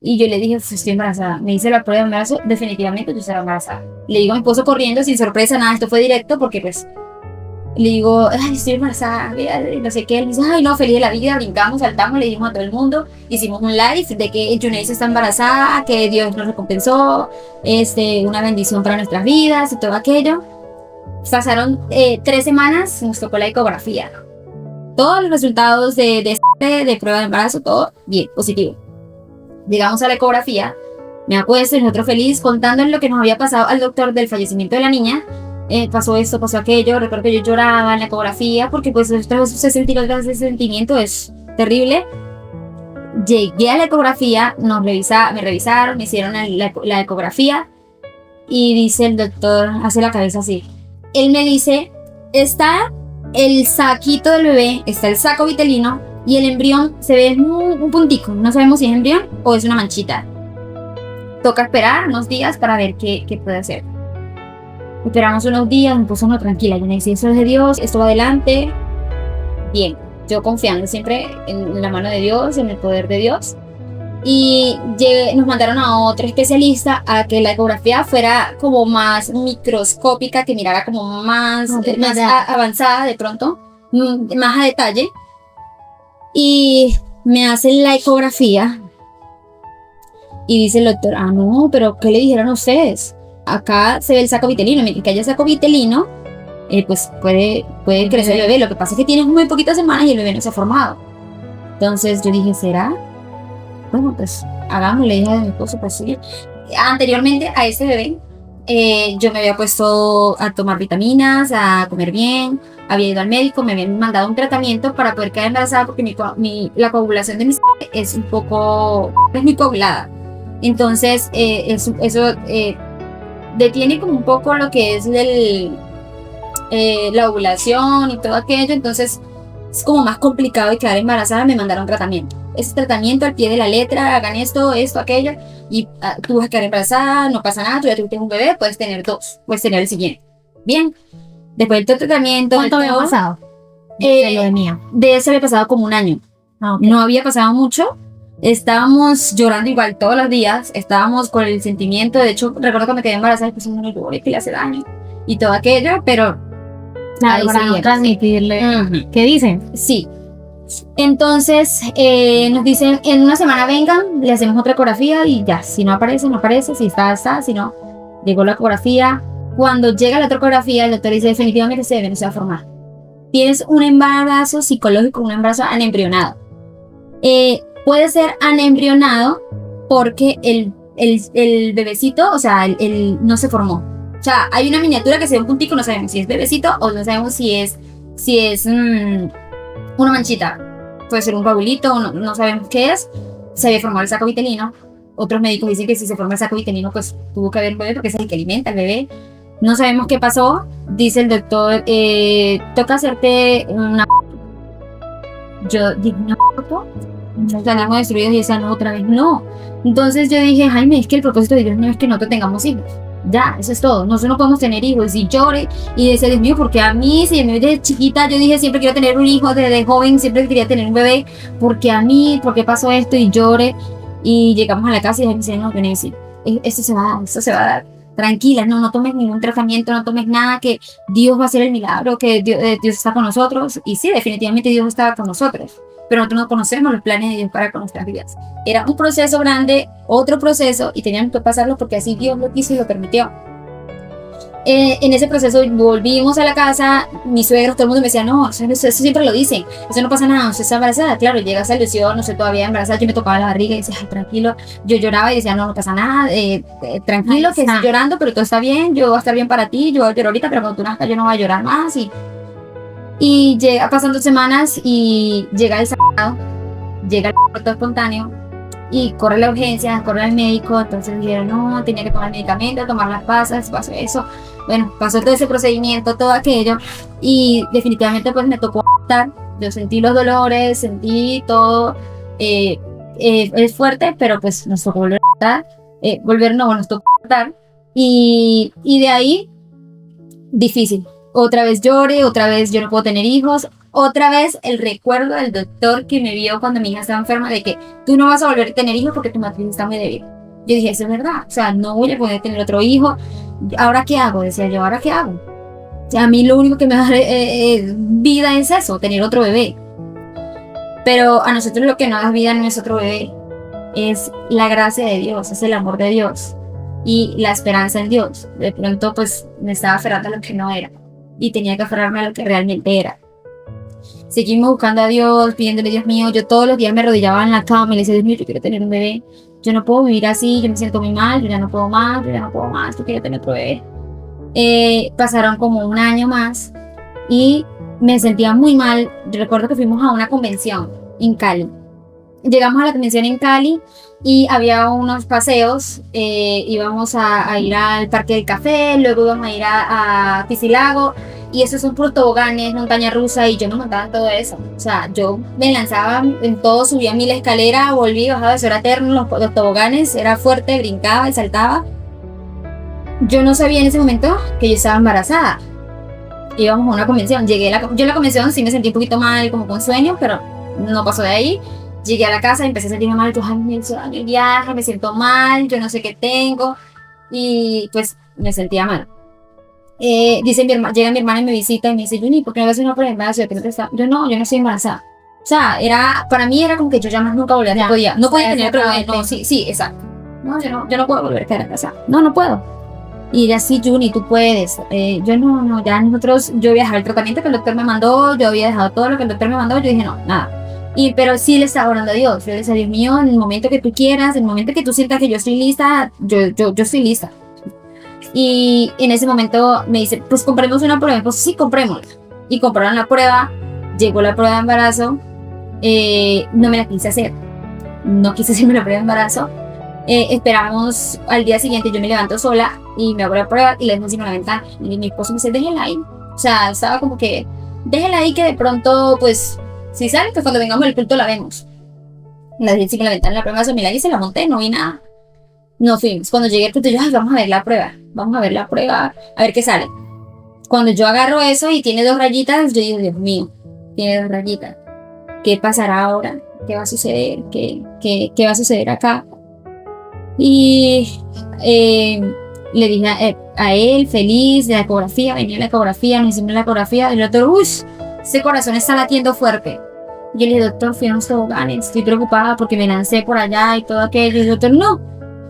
y yo le dije, estoy embarazada. Me hice la prueba de embarazo, definitivamente yo estaba embarazada. Le digo a mi esposo corriendo, sin sorpresa, nada, esto fue directo porque pues Le digo, ay, estoy embarazada, y no sé qué. Él dice, ay, no, feliz de la vida, brincamos, saltamos, le dijimos a todo el mundo, hicimos un live de que Junaid está embarazada, que Dios nos recompensó, una bendición para nuestras vidas y todo aquello. Pasaron 3 semanas, nos tocó la ecografía. Todos los resultados de prueba de embarazo, todo bien, positivo. Llegamos a la ecografía, me acuesto y nosotros feliz contándole lo que nos había pasado al doctor del fallecimiento de la niña. Pasó esto, pasó aquello, recuerdo que yo lloraba en la ecografía porque pues ese sentimiento es terrible. Llegué a la ecografía, me revisaron, me hicieron la ecografía y dice el doctor, hace la cabeza así. Él me dice, está el saquito del bebé, está el saco vitelino y el embrión se ve un puntico, no sabemos si es embrión o es una manchita. Toca esperar unos días para ver qué puede hacer. Esperamos unos días, me puso tranquila, yo me decía, eso es de Dios, esto va adelante, bien, yo confiando siempre en la mano de Dios, en el poder de Dios, y nos mandaron a otro especialista a que la ecografía fuera como más microscópica, que mirara como más avanzada de pronto, más a detalle, y me hacen la ecografía, y dice el doctor, no, pero ¿qué le dijeron a ustedes? Acá se ve el saco vitelino, mientras que haya saco vitelino, pues puede crecer el bebé. Lo que pasa es que tienes muy poquitas semanas y el bebé no se ha formado. Entonces yo dije, ¿será? Bueno, pues hagamos, le dije a mi esposo, pues sí. Anteriormente a ese bebé, yo me había puesto a tomar vitaminas, a comer bien, había ido al médico, me habían mandado un tratamiento para poder quedar embarazada porque la coagulación de mi es muy coagulada. Entonces, eso detiene como un poco lo que es la ovulación y todo aquello, entonces es como más complicado de quedar embarazada. Me mandaron tratamiento. Ese tratamiento al pie de la letra, hagan esto, aquello, y tú vas a quedar embarazada, no pasa nada, tú ya tuviste un bebé, puedes tener 2, puedes tener el siguiente. Bien, después del tratamiento... ¿Cuánto había pasado? De lo de mía. De eso había pasado como un año. Okay. No había pasado mucho. Estábamos llorando igual todos los días, estábamos con el sentimiento, de hecho recuerdo que me quedé embarazada y pues no lloré, que le hace daño y todo aquello, pero claro, para no transmitirle. ¿Qué dicen? Sí. Entonces nos dicen, en una semana vengan, le hacemos otra ecografía y ya, si no aparece, no aparece, si está, si no, llegó la ecografía. Cuando llega la otra ecografía, el doctor dice, definitivamente ese bebé no se va a formar. Tienes un embarazo psicológico, un embarazo anembrionado. Puede ser anembrionado porque el bebecito, o sea, no se formó. O sea, hay una miniatura que se ve un puntico, no sabemos si es bebecito o no sabemos si es una manchita. Puede ser un coagulito, no sabemos qué es. Se había formado el saco vitelino. Otros médicos dicen que si se forma el saco vitelino, pues tuvo que haber un bebé porque es el que alimenta al bebé. No sabemos qué pasó. Dice el doctor, toca hacerte una... Yo dije, ¿una foto? Nos ganamos destruidos y decía, no, otra vez no. Entonces yo dije, Jaime, es que el propósito de Dios no es que nosotros tengamos hijos. Ya, eso es todo. Nosotros no podemos tener hijos. Y lloré y decía, Dios mío, porque a mí, si de chiquita yo dije, siempre quiero tener un hijo, desde joven siempre quería tener un bebé, porque a mí, ¿por qué pasó esto? Y lloré. Y llegamos a la casa y Jaime dice, no, Genesis, esto se va a dar. Tranquila, no tomes ningún tratamiento, no tomes nada, que Dios va a hacer el milagro, que Dios está con nosotros. Y sí, definitivamente Dios estaba con nosotros, pero nosotros no conocemos los planes de Dios para con nuestras vidas. Era un proceso grande, otro proceso, y teníamos que pasarlo porque así Dios lo quiso y lo permitió. En ese proceso volvimos a la casa, mis suegros, todo el mundo me decía, no, eso siempre lo dicen, eso no pasa nada, usted está embarazada. Claro, llega esa ilusión, no sé, todavía embarazada, yo me tocaba la barriga y decía, ay, tranquilo, yo lloraba y decía, no pasa nada, tranquilo, que estoy llorando, pero todo está bien, yo voy a estar bien para ti, yo lloro ahorita, pero cuando tú nazcas yo no voy a llorar más. Y llega pasando semanas y llega el sábado, llega el parto espontáneo y corre la urgencia, corre al médico. Entonces dijeron, no, tenía que tomar medicamento, tomar las pasas, pasó eso. Bueno, pasó todo ese procedimiento, todo aquello, y definitivamente pues me tocó abortar. Yo sentí los dolores, sentí todo, es fuerte, pero pues nos tocó volver a abortar, nos tocó abortar, y de ahí, difícil. Otra vez lloré, otra vez yo no puedo tener hijos, otra vez el recuerdo del doctor que me vio cuando mi hija estaba enferma, de que tú no vas a volver a tener hijos porque tu matriz está muy débil. Yo dije, eso es verdad, o sea, no voy a poder tener otro hijo. ¿Ahora qué hago? Decía yo, ¿ahora qué hago? A mí lo único que me da vida es eso, tener otro bebé. Pero a nosotros lo que nos da vida no es otro bebé, es la gracia de Dios, es el amor de Dios y la esperanza en Dios. De pronto pues me estaba aferrando a lo que no era y tenía que aferrarme a lo que realmente era. Seguimos buscando a Dios, pidiéndole, Dios mío, yo todos los días me arrodillaba en la cama y le decía, Dios mío, yo quiero tener un bebé, yo no puedo vivir así, yo me siento muy mal, yo ya no puedo más, yo quiero tener otro bebé. Pasaron como un año más y me sentía muy mal. Yo recuerdo que fuimos a una convención en Cali. Llegamos a la convención en Cali y había unos paseos, íbamos a ir al Parque del Café, luego íbamos a ir a Piscilago, y esos son puros toboganes, montaña rusa, y yo me montaba en todo eso. O sea, yo me lanzaba en todo, subía 1000 escaleras, volví, bajaba, eso era eterno, los toboganes, era fuerte, brincaba y saltaba. Yo no sabía en ese momento que yo estaba embarazada. Íbamos a una convención, yo en la convención sí me sentí un poquito mal, como con sueño, pero no pasó de ahí. Llegué a la casa y empecé a sentirme mal, yo, el viaje, me siento mal, yo no sé qué tengo, y pues me sentía mal. Llega mi hermana y me visita y me dice, Juni, ¿por qué no vas a una prueba de embarazo? Yo no estoy embarazada. O sea, para mí era como que yo ya más nunca volvía, no podía tener otro bebé, no, sí, exacto. No, yo no puedo volver a quedar embarazada, no puedo. Y ella, sí, Juni, tú puedes. Yo viajaba el tratamiento que el doctor me mandó, yo había dejado todo lo que el doctor me mandó, yo dije, no, nada. Pero sí le estaba orando a Dios, yo le decía, Dios mío, en el momento que tú quieras, en el momento que tú sientas que yo estoy lista, yo estoy lista. Y en ese momento me dice, pues compremos una prueba. Pues sí, comprémosla. Y compraron la prueba, llegó la prueba de embarazo, no me la quise hacer. No quise hacerme la prueba de embarazo. Esperamos al día siguiente, yo me levanto sola y me hago la prueba y la dejo encima de la ventana. Y mi esposo me dice, déjela ahí. O sea, estaba como que, déjela ahí que de pronto, pues, si sale, pues cuando vengamos el culto la vemos. La dejé encima de la ventana, la prueba me la hice, la monté, no vi nada. No fuimos. Cuando llegué al culto, yo, vamos a ver la prueba, a ver qué sale. Cuando yo agarro eso y tiene 2 rayitas, yo digo, Dios mío, tiene 2 rayitas. ¿Qué pasará ahora? ¿Qué va a suceder? ¿Qué va a suceder acá? Y le dije a él, feliz, de la ecografía, venía la ecografía, nos hicimos la ecografía, y el doctor, ese corazón está latiendo fuerte. Y yo le dije, doctor, fui a unos toboganes, estoy preocupada porque me lancé por allá y todo aquello. Y el doctor, no,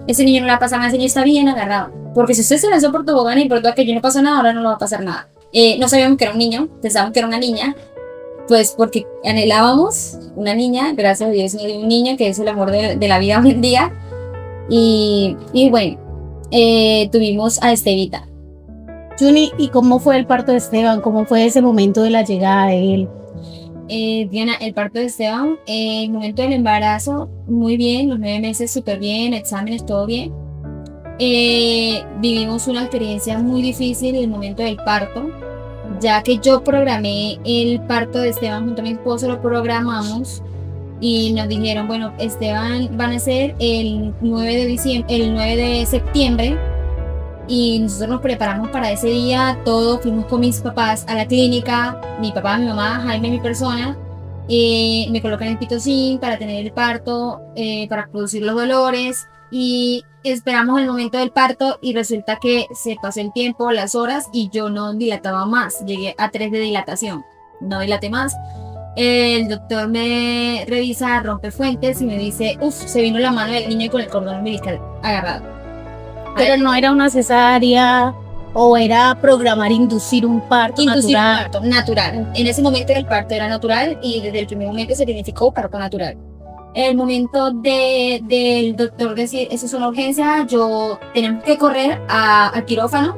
ese niño no le va a pasar nada, ese niño está bien agarrado. Porque si usted se lanzó por toboganes y por todo aquello no pasó nada, ahora no le va a pasar nada. No sabíamos que era un niño, pensábamos que era una niña, pues porque anhelábamos una niña, gracias a Dios, un niño que es el amor de la vida hoy en día. Y bueno, tuvimos a Estevita. Juni, ¿y cómo fue el parto de Esteban? ¿Cómo fue ese momento de la llegada de él? Diana, el parto de Esteban, el momento del embarazo, muy bien, los 9 meses súper bien, exámenes, todo bien. Vivimos una experiencia muy difícil en el momento del parto, ya que yo programé el parto de Esteban junto a mi esposo, lo programamos y nos dijeron, bueno, Esteban va a nacer el 9 de septiembre. Y nosotros nos preparamos para ese día, todos fuimos con mis papás a la clínica, mi papá, mi mamá, Jaime, mi persona, me colocan el pitocin para tener el parto, para producir los dolores, y esperamos el momento del parto y resulta que se pasó el tiempo, las horas, y yo no dilataba más, llegué a 3 de dilatación, no dilaté más. El doctor me revisa, rompe fuentes y me dice, se vino la mano del niño con el cordón umbilical agarrado. Pero no era una cesárea o era programar inducir un parto natural. En ese momento el parto era natural y desde el primer momento se significó parto natural. El momento del doctor decir, eso es una urgencia, tenemos que correr al quirófano.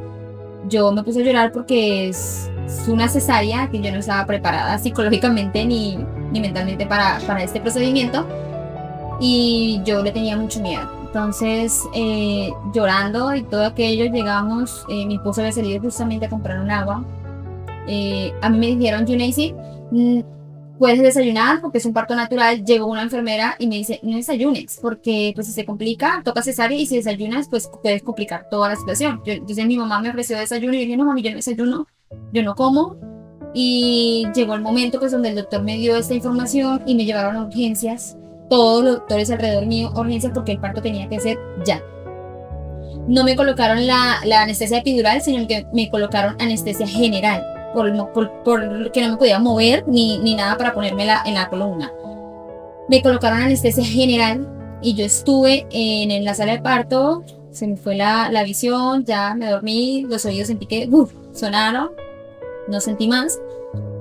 Yo me puse a llorar porque es una cesárea que yo no estaba preparada psicológicamente ni mentalmente para este procedimiento y yo le tenía mucho miedo. Entonces, llorando y todo aquello, llegamos, mi esposo había salido justamente a comprar un agua. A mí me dijeron, Junacy, puedes desayunar porque es un parto natural. Llegó una enfermera y me dice, no desayunes porque pues si se complica, toca cesárea y si desayunas, pues puedes complicar toda la situación. Entonces mi mamá me ofreció desayuno y yo dije, no mami, yo no desayuno, yo no como. Y llegó el momento pues donde el doctor me dio esta información y me llevaron a urgencias. Todos los doctores alrededor mío, urgencias porque el parto tenía que ser ya. no me colocaron la anestesia epidural, sino que me colocaron anestesia general, por que no me podía mover ni nada para ponérmela en la columna. Me colocaron anestesia general y yo estuve en la sala de parto, se me fue la visión, ya me dormí, los oídos sentí que sonaron, no sentí más.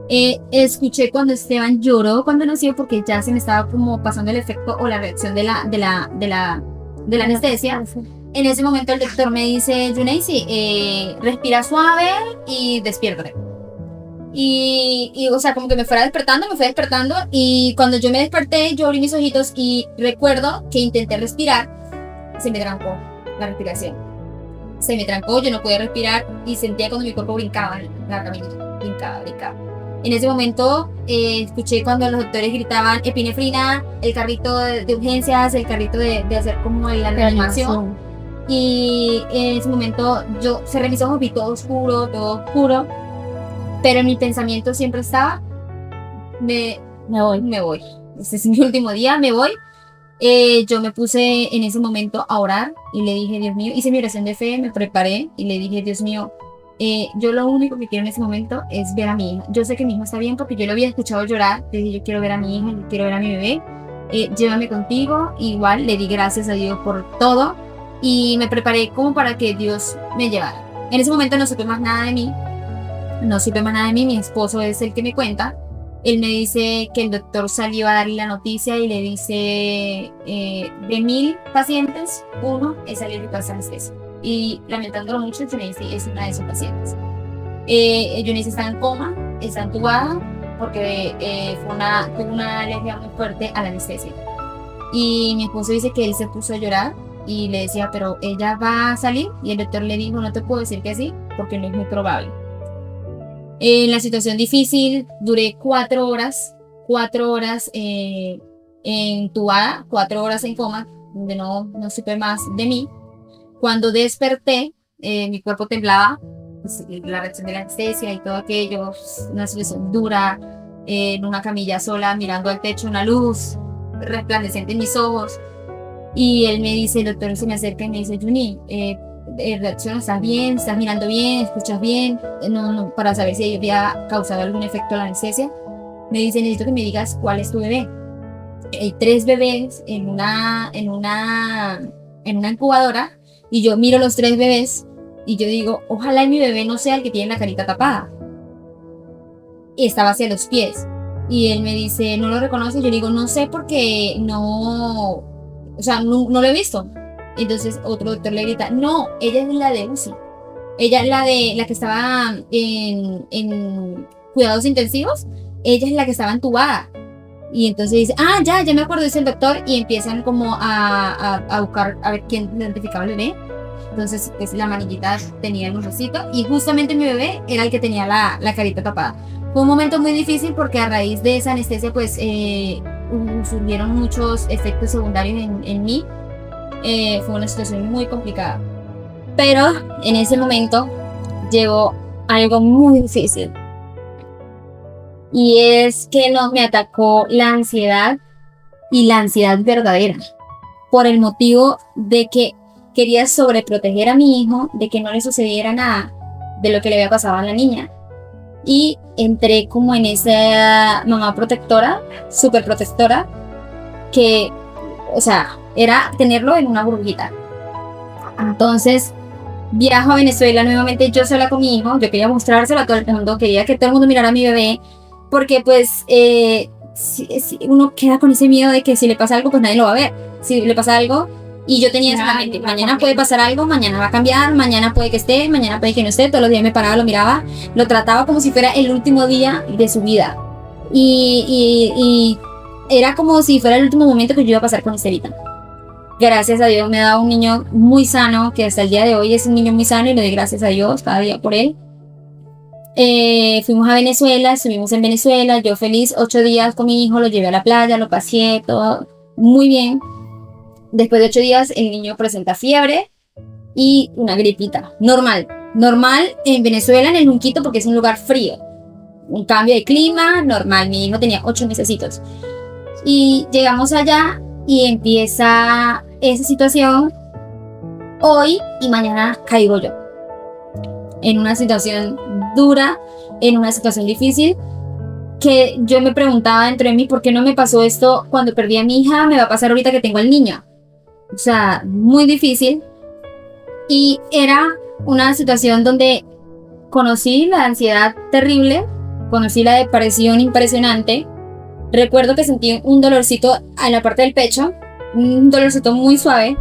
Escuché cuando Esteban lloró cuando nació porque ya se me estaba como pasando el efecto o la reacción de la anestesia. En ese momento el doctor me dice, Yuneisi, respira suave y despiértate. Y o sea, como que me fui despertando y cuando yo me desperté, yo abrí mis ojitos y recuerdo que intenté respirar, se me trancó la respiración. Se me trancó, yo no podía respirar y sentía cuando mi cuerpo brincaba en la camilla, brincaba. En ese momento escuché cuando los doctores gritaban epinefrina, el carrito de urgencias, el carrito de hacer como la reanimación. Y en ese momento yo cerré mis ojos, vi todo oscuro, pero en mi pensamiento siempre estaba, me voy. Este es mi último día, me voy. Yo me puse en ese momento a orar y le dije, Dios mío, hice mi oración de fe, me preparé y le dije, Dios mío, yo lo único que quiero en ese momento es ver a mi hija. Yo sé que mi hijo está bien porque yo lo había escuchado llorar. Le dije, yo quiero ver a mi hija, yo quiero ver a mi bebé. Llévame contigo. Igual le di gracias a Dios por todo y me preparé como para que Dios me llevara. En ese momento no supe más nada de mí. Mi esposo es el que me cuenta. Él me dice que el doctor salió a darle la noticia y le dice, de 1000 pacientes, 1 es alérgico a esa anestesia. Y lamentándolo mucho, Yuneisi es una de esos pacientes. Yuneisi está en coma, está entubada porque tuvo una alergia muy fuerte a la anestesia. Y mi esposo dice que él se puso a llorar y le decía, pero ella va a salir. Y el doctor le dijo, no te puedo decir que sí, porque no es muy probable. En la situación difícil, duré 4 horas entubada, 4 horas en coma, donde no supe más de mí. Cuando desperté, mi cuerpo temblaba, pues, la reacción de la anestesia y todo aquello, una situación dura, en una camilla sola, mirando al techo, una luz resplandeciente en mis ojos. Y él me dice, el doctor se me acerca y me dice, Juni, reacción, ¿estás bien? ¿Estás mirando bien? ¿Escuchas bien? Para saber si había causado algún efecto la anestesia. Me dice, necesito que me digas cuál es tu bebé. Hay 3 bebés en una incubadora. Y yo miro los 3 bebés y yo digo, ojalá mi bebé no sea el que tiene la carita tapada. Y estaba hacia los pies. Y él me dice, ¿no lo reconoces? Yo digo, no sé porque no lo he visto. Entonces otro doctor le grita, no, ella es la de UCI. Ella es la que estaba en cuidados intensivos. Ella es la que estaba entubada. Y entonces dice, ya me acuerdo, dice el doctor, y empiezan como a buscar a ver quién identificaba al bebé. Entonces, pues la manillita tenía el rosito y justamente mi bebé era el que tenía la carita tapada. Fue un momento muy difícil porque a raíz de esa anestesia, pues surgieron muchos efectos secundarios en mí. Fue una situación muy complicada. Pero en ese momento llegó algo muy difícil. Y es que me atacó la ansiedad y la ansiedad verdadera. Por el motivo de que quería sobreproteger a mi hijo, de que no le sucediera nada de lo que le había pasado a la niña. Y entré como en esa mamá protectora, súper protectora, que, o sea, era tenerlo en una burbujita. Entonces, viajo a Venezuela nuevamente yo sola con mi hijo. Yo quería mostrárselo a todo el mundo, quería que todo el mundo mirara a mi bebé. Porque pues si uno queda con ese miedo de que si le pasa algo, pues nadie lo va a ver. Si le pasa algo, y yo tenía esa mente, mañana puede pasar algo, mañana va a cambiar, mañana puede que esté, mañana puede que no esté. Todos los días me paraba, lo miraba, lo trataba como si fuera el último día de su vida. Y era como si fuera el último momento que yo iba a pasar con Estelita. Gracias a Dios me ha dado un niño muy sano, que hasta el día de hoy es un niño muy sano y le doy gracias a Dios cada día por él. Fuimos a Venezuela, estuvimos en Venezuela, yo feliz, 8 días con mi hijo, lo llevé a la playa, lo paseé, todo muy bien. Después de 8 días el niño presenta fiebre y una gripita, normal en Venezuela, en el Junquito, porque es un lugar frío, un cambio de clima, normal. Mi hijo tenía 8 mesecitos y llegamos allá y empieza esa situación hoy y mañana caigo yo en una situación dura, en una situación difícil, que yo me preguntaba dentro de mí, ¿por qué no me pasó esto cuando perdí a mi hija? Me va a pasar ahorita que tengo al niño. O sea, muy difícil. Y era una situación donde conocí la ansiedad terrible, conocí la depresión impresionante. Recuerdo que sentí un dolorcito en la parte del pecho, un dolorcito muy suave,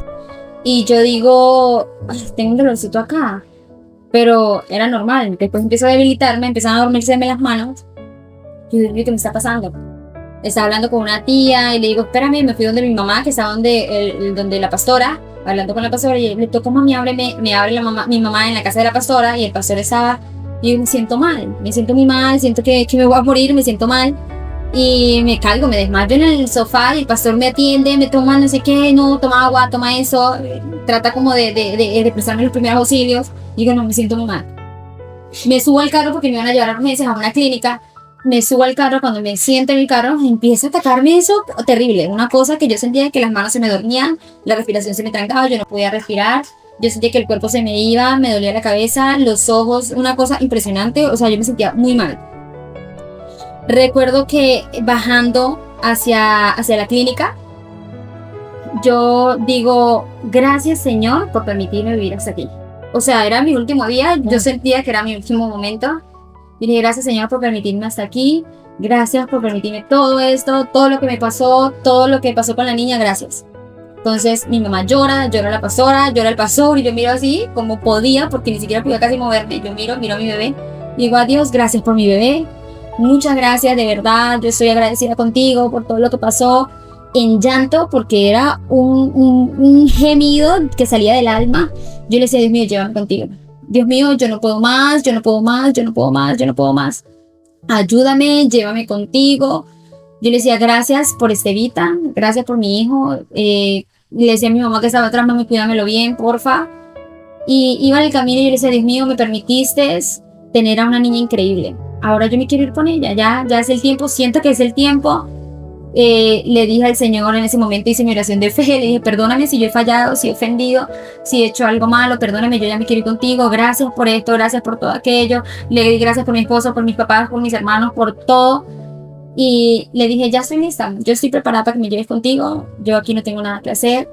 y yo digo, tengo un dolorcito acá, pero era normal. Después empiezo a debilitarme, empiezan a dormirse las manos. Yo digo, ¿qué me está pasando? Estaba hablando con una tía y le digo, espérame, me fui donde mi mamá, que estaba donde la pastora, hablando con la pastora, y le tocó, mami, ábreme, me abre mi mamá en la casa de la pastora, y el pastor estaba, y yo me siento mal, me siento muy mal, siento que me voy a morir, me siento mal, y me caigo, me desmayo en el sofá, y el pastor me atiende, me toma no sé qué, no, toma agua, toma eso, trata como de prestarme los primeros auxilios, y digo, no, me siento muy mal. Me subo al carro porque me iban a llevar a meses a una clínica. Me subo al carro, cuando me siento en el carro empieza a atacarme eso terrible, una cosa que yo sentía que las manos se me dormían, la respiración se me trancaba, yo no podía respirar, yo sentía que el cuerpo se me iba, me dolía la cabeza, los ojos, una cosa impresionante, o sea, yo me sentía muy mal. Recuerdo que bajando hacia la clínica, yo digo, gracias Señor por permitirme vivir hasta aquí. O sea, era mi último día, yo sentía que era mi último momento. Y dije, gracias Señor por permitirme hasta aquí, gracias por permitirme todo esto, todo lo que me pasó, todo lo que pasó con la niña, gracias. Entonces mi mamá llora la pastora, llora el pastor, y yo miro así como podía, porque ni siquiera podía casi moverme. Yo miro a mi bebé, y digo, adiós, gracias por mi bebé, muchas gracias, de verdad, yo estoy agradecida contigo por todo lo que pasó, en llanto, porque era un gemido que salía del alma. Yo le decía, Dios mío, llévame contigo. Dios mío, yo no puedo más, yo no puedo más, yo no puedo más, yo no puedo más. Ayúdame, llévame contigo. Yo le decía, gracias por Estevita, gracias por mi hijo. Le decía a mi mamá que estaba atrás, mami, cuídamelo bien, porfa. Y iba en el camino y yo le decía, Dios mío, me permitiste tener a una niña increíble. Ahora yo me quiero ir con ella, ya es el tiempo, siento que es el tiempo. Le dije al Señor en ese momento, hice mi oración de fe, le dije, perdóname si yo he fallado, si he ofendido, si he hecho algo malo, perdóname, yo ya me quiero ir contigo, gracias por esto, gracias por todo aquello. Le di gracias por mi esposo, por mis papás, por mis hermanos, por todo. Y le dije, ya estoy lista, yo estoy preparada para que me lleves contigo, yo aquí no tengo nada que hacer.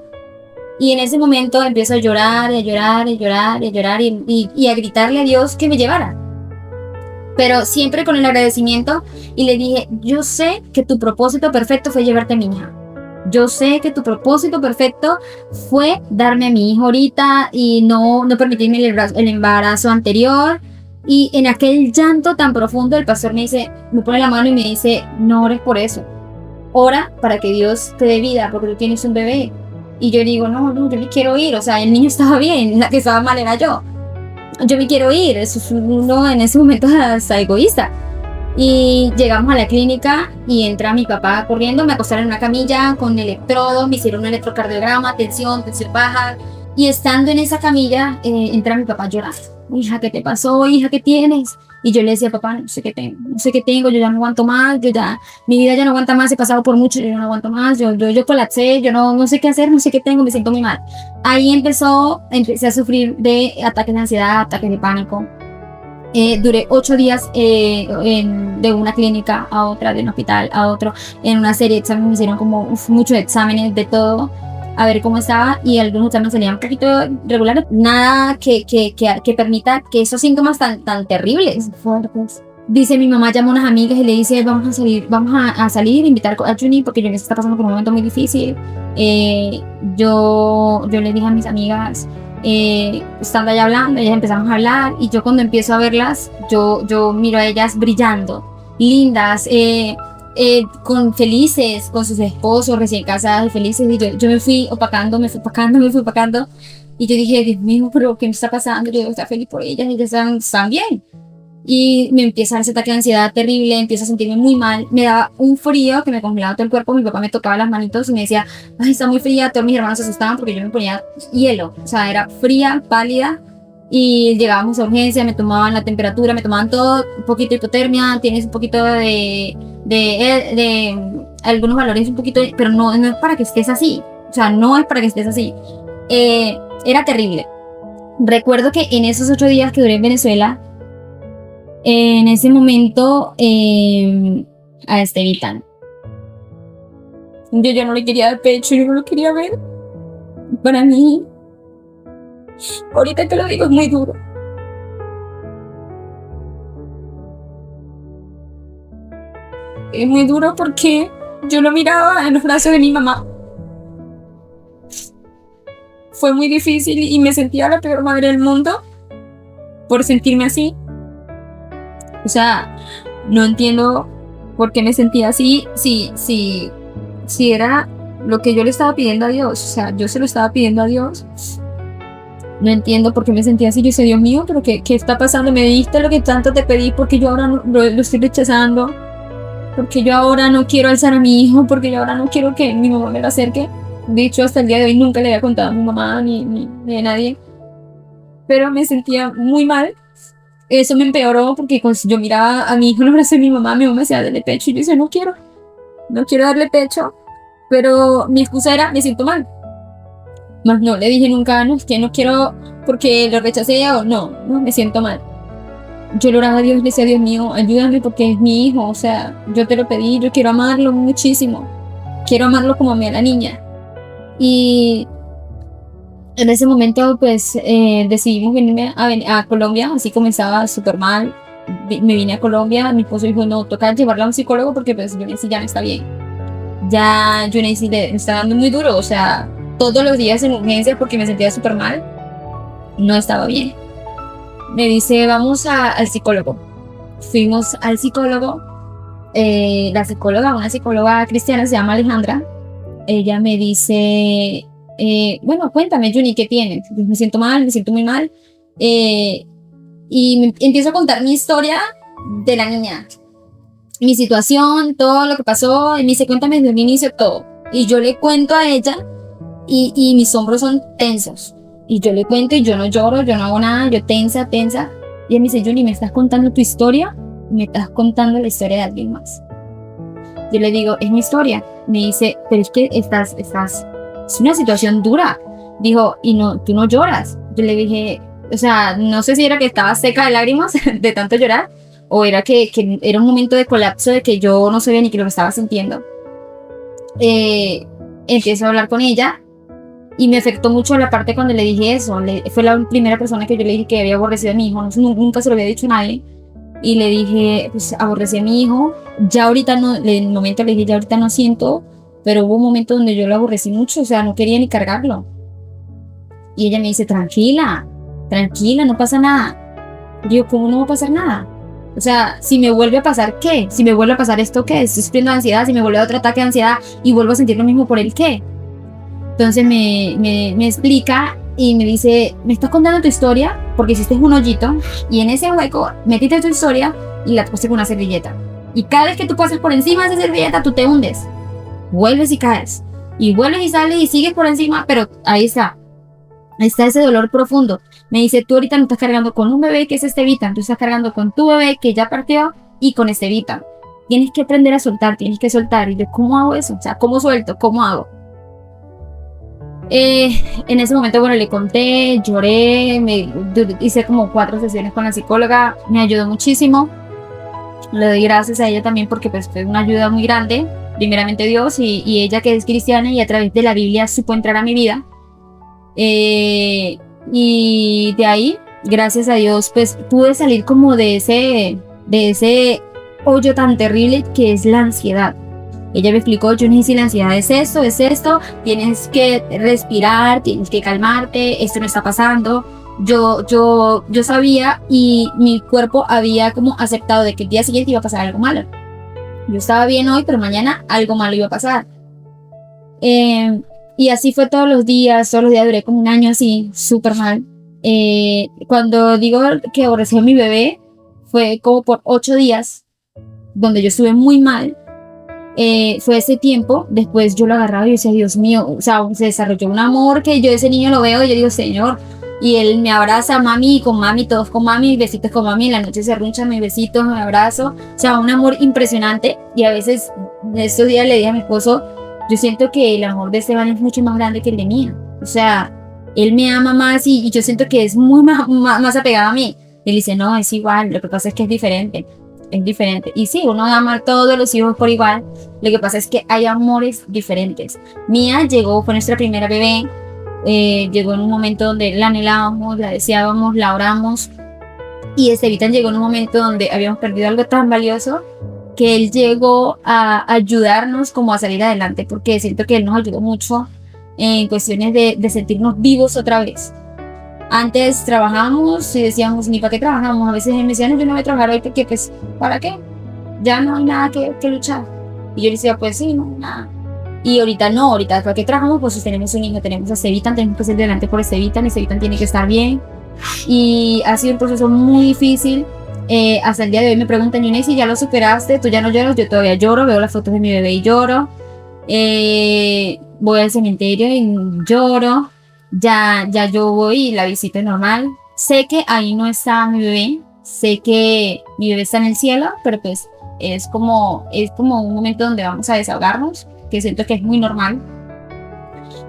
Y en ese momento empiezo a llorar, y a llorar, y a llorar, y a llorar, y a gritarle a Dios que me llevara, pero siempre con el agradecimiento. Y le dije, yo sé que tu propósito perfecto fue llevarte a mi hija. Yo sé que tu propósito perfecto fue darme a mi hijo ahorita y no permitirme el embarazo anterior. Y en aquel llanto tan profundo, el pastor me pone la mano y me dice, no ores por eso. Ora para que Dios te dé vida, porque tú tienes un bebé. Y yo digo, no, yo me quiero ir. O sea, el niño estaba bien, la que estaba mal era yo. Yo me quiero ir, eso es uno en ese momento hasta egoísta. Y llegamos a la clínica y entra mi papá corriendo, me acostaron en una camilla con electrodos, me hicieron un electrocardiograma, tensión baja. Y estando en esa camilla, entra mi papá llorando. Hija, ¿qué te pasó? Hija, ¿qué tienes? Y yo le decía, papá, no sé qué tengo, yo ya no aguanto más, mi vida ya no aguanta más, he pasado por mucho, yo ya no aguanto más, yo colapsé, yo no sé qué hacer, no sé qué tengo, me siento muy mal. Ahí empecé a sufrir de ataques de ansiedad, ataques de pánico. Duré 8 días de una clínica a otra, de un hospital a otro, en una serie de exámenes, me hicieron como muchos exámenes de todo, a ver cómo estaba, y algunos exámenes salían un poquito regulares, nada que permita que esos síntomas tan terribles, fuertes. Dice mi mamá, llama a unas amigas y le dice, vamos a salir, invitar a Juni, porque Juni se está pasando por un momento muy difícil. Yo le dije a mis amigas, estando allá hablando, ellas empezamos a hablar, y yo cuando empiezo a verlas, yo miro a ellas brillando, lindas, con felices, con sus esposos recién casadas y felices, y yo me fui opacando, y yo dije, Dios mío, pero ¿qué me está pasando? Yo debo estar feliz por ellas están bien. Y me empieza a dar ese ataque de ansiedad terrible, empiezo a sentirme muy mal, me daba un frío que me congelaba todo el cuerpo. Mi papá me tocaba las manitos y me decía, ay, está muy fría. Todos mis hermanos se asustaban porque yo me ponía hielo, o sea, era fría, pálida. Y llegábamos a urgencia, me tomaban la temperatura, me tomaban todo, un poquito de hipotermia, tienes un poquito de algunos valores un poquito, pero no es para que estés así, o sea, no es para que estés así. Era terrible. Recuerdo que en esos 8 días que duré en Venezuela, en ese momento, a Estevitan, yo ya no le quería dar pecho, yo no lo quería ver. Para mí, ahorita que lo digo, es muy duro. Es muy duro porque yo lo miraba en los brazos de mi mamá. Fue muy difícil y me sentía la peor madre del mundo por sentirme así. O sea, no entiendo por qué me sentía así, si era lo que yo le estaba pidiendo a Dios. O sea, yo se lo estaba pidiendo a Dios. No entiendo por qué me sentía así. Yo sé, Dios mío, pero ¿qué está pasando? Me diste lo que tanto te pedí, porque yo ahora lo estoy rechazando. Porque yo ahora no quiero alzar a mi hijo, porque yo ahora no quiero que mi mamá me lo acerque. De hecho, hasta el día de hoy nunca le había contado a mi mamá ni a nadie. Pero me sentía muy mal. Eso me empeoró porque yo miraba a mi hijo en los brazos de mi mamá me decía, darle pecho. Y yo decía, no quiero darle pecho. Pero mi excusa era, me siento mal. Más no le dije nunca, no, es que no quiero porque lo rechacé o no, me siento mal. Yo le oraba a Dios, le decía, Dios mío, ayúdame porque es mi hijo, o sea, yo te lo pedí, yo quiero amarlo muchísimo. Quiero amarlo como amé a la niña. Y en ese momento, pues, decidimos venirme a Colombia, así comenzaba súper mal. Me vine a Colombia, mi esposo dijo, no, toca llevarla a un psicólogo porque pues Yuneisi ya no está bien. Ya Yuneisi le está dando muy duro, o sea, todos los días en urgencias porque me sentía súper mal, no estaba bien. Me dice, vamos al psicólogo. Fuimos al psicólogo, una psicóloga cristiana, se llama Alejandra. Ella me dice, bueno, cuéntame, Juni, ¿qué tienes? Me siento mal, me siento muy mal. Y empiezo a contar mi historia de la niña, mi situación, todo lo que pasó. Y me dice, cuéntame desde un inicio todo. Y yo le cuento a ella y mis hombros son tensos. Y yo le cuento y yo no lloro, yo no hago nada, yo tensa. Y ella me dice, Juni, ¿me estás contando tu historia? ¿Me estás contando la historia de alguien más? Yo le digo, es mi historia. Me dice, pero es que es una situación dura. Dijo, y no, tú no lloras. Yo le dije, o sea, no sé si era que estaba seca de lágrimas de tanto llorar, o era que era un momento de colapso de que yo no sabía ni qué lo que estaba sintiendo. Empiezo a hablar con ella y me afectó mucho la parte cuando le dije eso. Fue la primera persona que yo le dije que había aborrecido a mi hijo. Nunca se lo había dicho a nadie. Y le dije, pues aborrecí a mi hijo. Ya ahorita no, en el momento le dije, ya ahorita no siento, pero hubo un momento donde yo lo aborrecí mucho, o sea, no quería ni cargarlo. Y ella me dice, tranquila, no pasa nada. Y yo, ¿cómo no va a pasar nada? O sea, si me vuelve a pasar, ¿qué? Si me vuelve a pasar esto, ¿qué? Estoy sufriendo de ansiedad, si me vuelve otro ataque de ansiedad y vuelvo a sentir lo mismo por el ¿qué? Entonces me explica y me dice, ¿me estás contando tu historia? Porque hiciste un hoyito y en ese hueco metiste tu historia y la pusiste con una servilleta. Y cada vez que tú pasas por encima de esa servilleta, tú te hundes. Vuelves y caes. Y vuelves y sales y sigues por encima, pero ahí está. Ahí está ese dolor profundo. Me dice, tú ahorita no estás cargando con un bebé que es Estevitan, tú estás cargando con tu bebé que ya partió y con Estevitan. Tienes que aprender a soltar, tienes que soltar. Y yo, ¿cómo hago eso? O sea, ¿cómo suelto? ¿Cómo hago? En ese momento, bueno, le conté, lloré, hice como 4 sesiones con la psicóloga, me ayudó muchísimo. Le doy gracias a ella también porque pues, fue una ayuda muy grande, primeramente Dios y ella que es cristiana y a través de la Biblia supo entrar a mi vida. Y de ahí, gracias a Dios, pues pude salir como de ese hoyo tan terrible que es la ansiedad. Ella me explicó, yo no sé si la ansiedad es esto, tienes que respirar, tienes que calmarte, esto no está pasando. Yo sabía y mi cuerpo había como aceptado de que el día siguiente iba a pasar algo malo. Yo estaba bien hoy, pero mañana algo malo iba a pasar. Y así fue todos los días duré como un año así, súper mal. Cuando digo que aborrecí a mi bebé, fue como por 8 días, donde yo estuve muy mal. Fue ese tiempo, después yo lo agarraba y yo decía, Dios mío, o sea, se desarrolló un amor que yo ese niño lo veo y yo digo, Señor, y él me abraza, mami, y con mami, todos con mami, besitos con mami, en la noche se arruncha, mis besitos, me abrazo, o sea, un amor impresionante. Y a veces, estos días le dije a mi esposo, yo siento que el amor de Esteban es mucho más grande que el de mí, o sea, él me ama más y yo siento que es muy más apegado a mí. Y él dice, no, es igual, lo que pasa es que es diferente. Es diferente. Y sí, uno ama a todos los hijos por igual. Lo que pasa es que hay amores diferentes. Mía llegó, fue nuestra primera bebé. Llegó en un momento donde la anhelábamos, la deseábamos, la oramos. Y Estevitan llegó en un momento donde habíamos perdido algo tan valioso que él llegó a ayudarnos como a salir adelante, porque siento que él nos ayudó mucho en cuestiones de sentirnos vivos otra vez. Antes trabajábamos y decíamos, ni para qué trabajamos. A veces él me decía, no, yo no voy a trabajar hoy porque, pues, ¿para qué? Ya no hay nada que luchar. Y yo le decía, pues sí, no, nada. Y ahorita no, ahorita ¿para qué trabajamos? Pues tenemos un hijo, tenemos a Estevitan, tenemos que salir adelante por Estevitan, Estevitan tiene que estar bien. Y ha sido un proceso muy difícil. Hasta el día de hoy me preguntan, Yunei, si ya lo superaste, tú ya no lloras, yo todavía lloro, veo las fotos de mi bebé y lloro. Voy al cementerio y lloro. Ya yo voy y la visito normal. Sé que ahí no está mi bebé, sé que mi bebé está en el cielo, pero pues es como un momento donde vamos a desahogarnos, que siento que es muy normal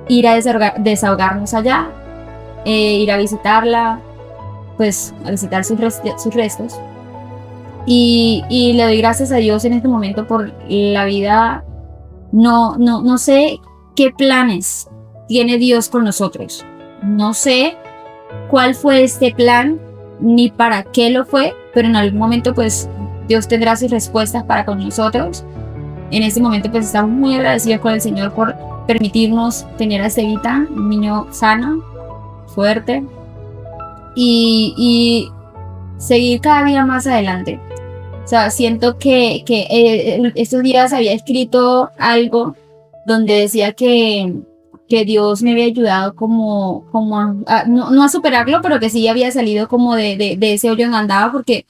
ir a desahogarnos allá, ir a visitarla, pues a visitar sus restos. Y le doy gracias a Dios en este momento por la vida. No sé qué planes tiene Dios con nosotros. No sé cuál fue este plan ni para qué lo fue, pero en algún momento pues Dios tendrá sus respuestas para con nosotros. En este momento pues estamos muy agradecidos con el Señor por permitirnos tener a Estevitan, un niño sano, fuerte, y seguir cada día más adelante. O sea, siento que estos días había escrito algo donde decía que Dios me había ayudado como no a superarlo, pero que sí había salido como de ese hoyo en andaba, porque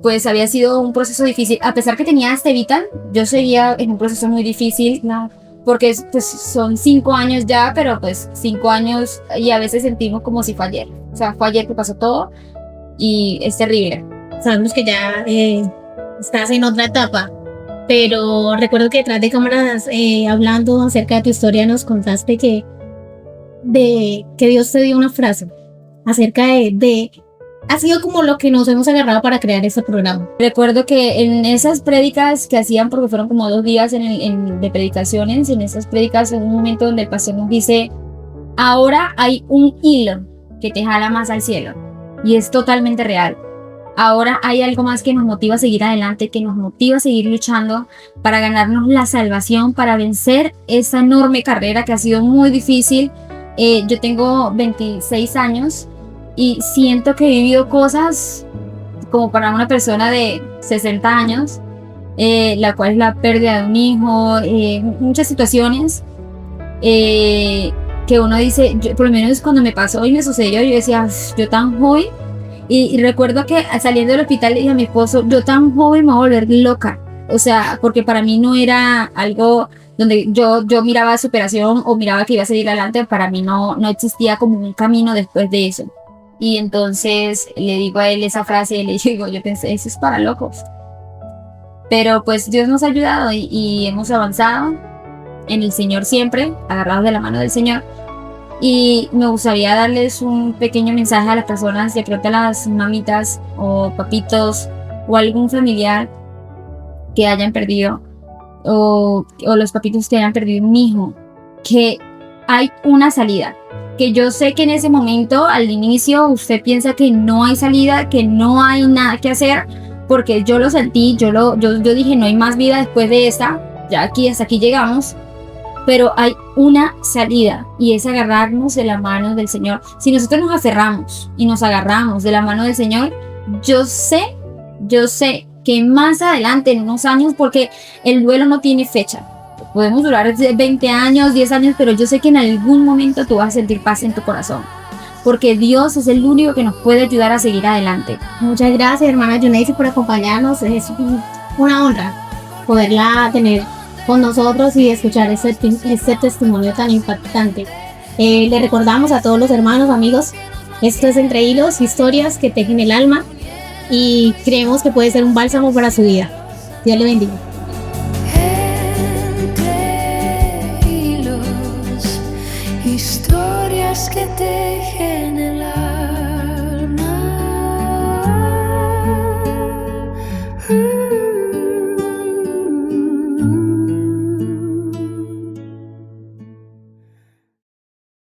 pues había sido un proceso difícil. A pesar que tenía Estevitan, yo seguía en un proceso muy difícil, ¿no? Porque pues son 5 años ya, pero pues 5 años y a veces sentimos como si fue ayer. O sea, fue ayer que pasó todo y es terrible. Sabemos que ya estás en otra etapa, pero recuerdo que detrás de cámaras, hablando acerca de tu historia, nos contaste que Dios te dio una frase acerca de ha sido como lo que nos hemos agarrado para crear este programa. Recuerdo que en esas prédicas que hacían, porque fueron como 2 días de predicaciones, en esas prédicas en un momento donde el pastor nos dice, ahora hay un hilo que te jala más al cielo, y es totalmente real. Ahora hay algo más que nos motiva a seguir adelante, que nos motiva a seguir luchando para ganarnos la salvación, para vencer esa enorme carrera que ha sido muy difícil. Yo tengo 26 años y siento que he vivido cosas como para una persona de 60 años, la cual es la pérdida de un hijo, muchas situaciones que uno dice, por lo menos cuando me pasó y me sucedió, yo decía, yo tan joven. Y recuerdo que saliendo del hospital le dije a mi esposo, yo tan joven me voy a volver loca. O sea, porque para mí no era algo donde yo miraba superación o miraba que iba a salir adelante. Para mí no existía como un camino después de eso. Y entonces le digo a él esa frase y le digo, yo pensé, eso es para locos. Pero pues Dios nos ha ayudado y hemos avanzado en el Señor siempre, agarrados de la mano del Señor. Y me gustaría darles un pequeño mensaje a las personas, de pronto a las mamitas o papitos o algún familiar que hayan perdido o los papitos que hayan perdido un hijo, que hay una salida. Que yo sé que en ese momento, al inicio, usted piensa que no hay salida, que no hay nada que hacer, porque yo lo sentí, yo dije, no hay más vida después de esta, ya hasta aquí llegamos. Pero hay una salida y es agarrarnos de la mano del Señor. Si nosotros nos aferramos y nos agarramos de la mano del Señor, yo sé que más adelante, en unos años, porque el duelo no tiene fecha. Podemos durar 20 años, 10 años, pero yo sé que en algún momento tú vas a sentir paz en tu corazón. Porque Dios es el único que nos puede ayudar a seguir adelante. Muchas gracias, hermana Yunei, por acompañarnos. Es una honra poderla tener con nosotros y escuchar este testimonio tan impactante. Le recordamos a todos los hermanos, amigos, esto es Entre Hilos, historias que tejen el alma y creemos que puede ser un bálsamo para su vida. Dios le bendiga. Entre hilos, historias historias que tejen el alma.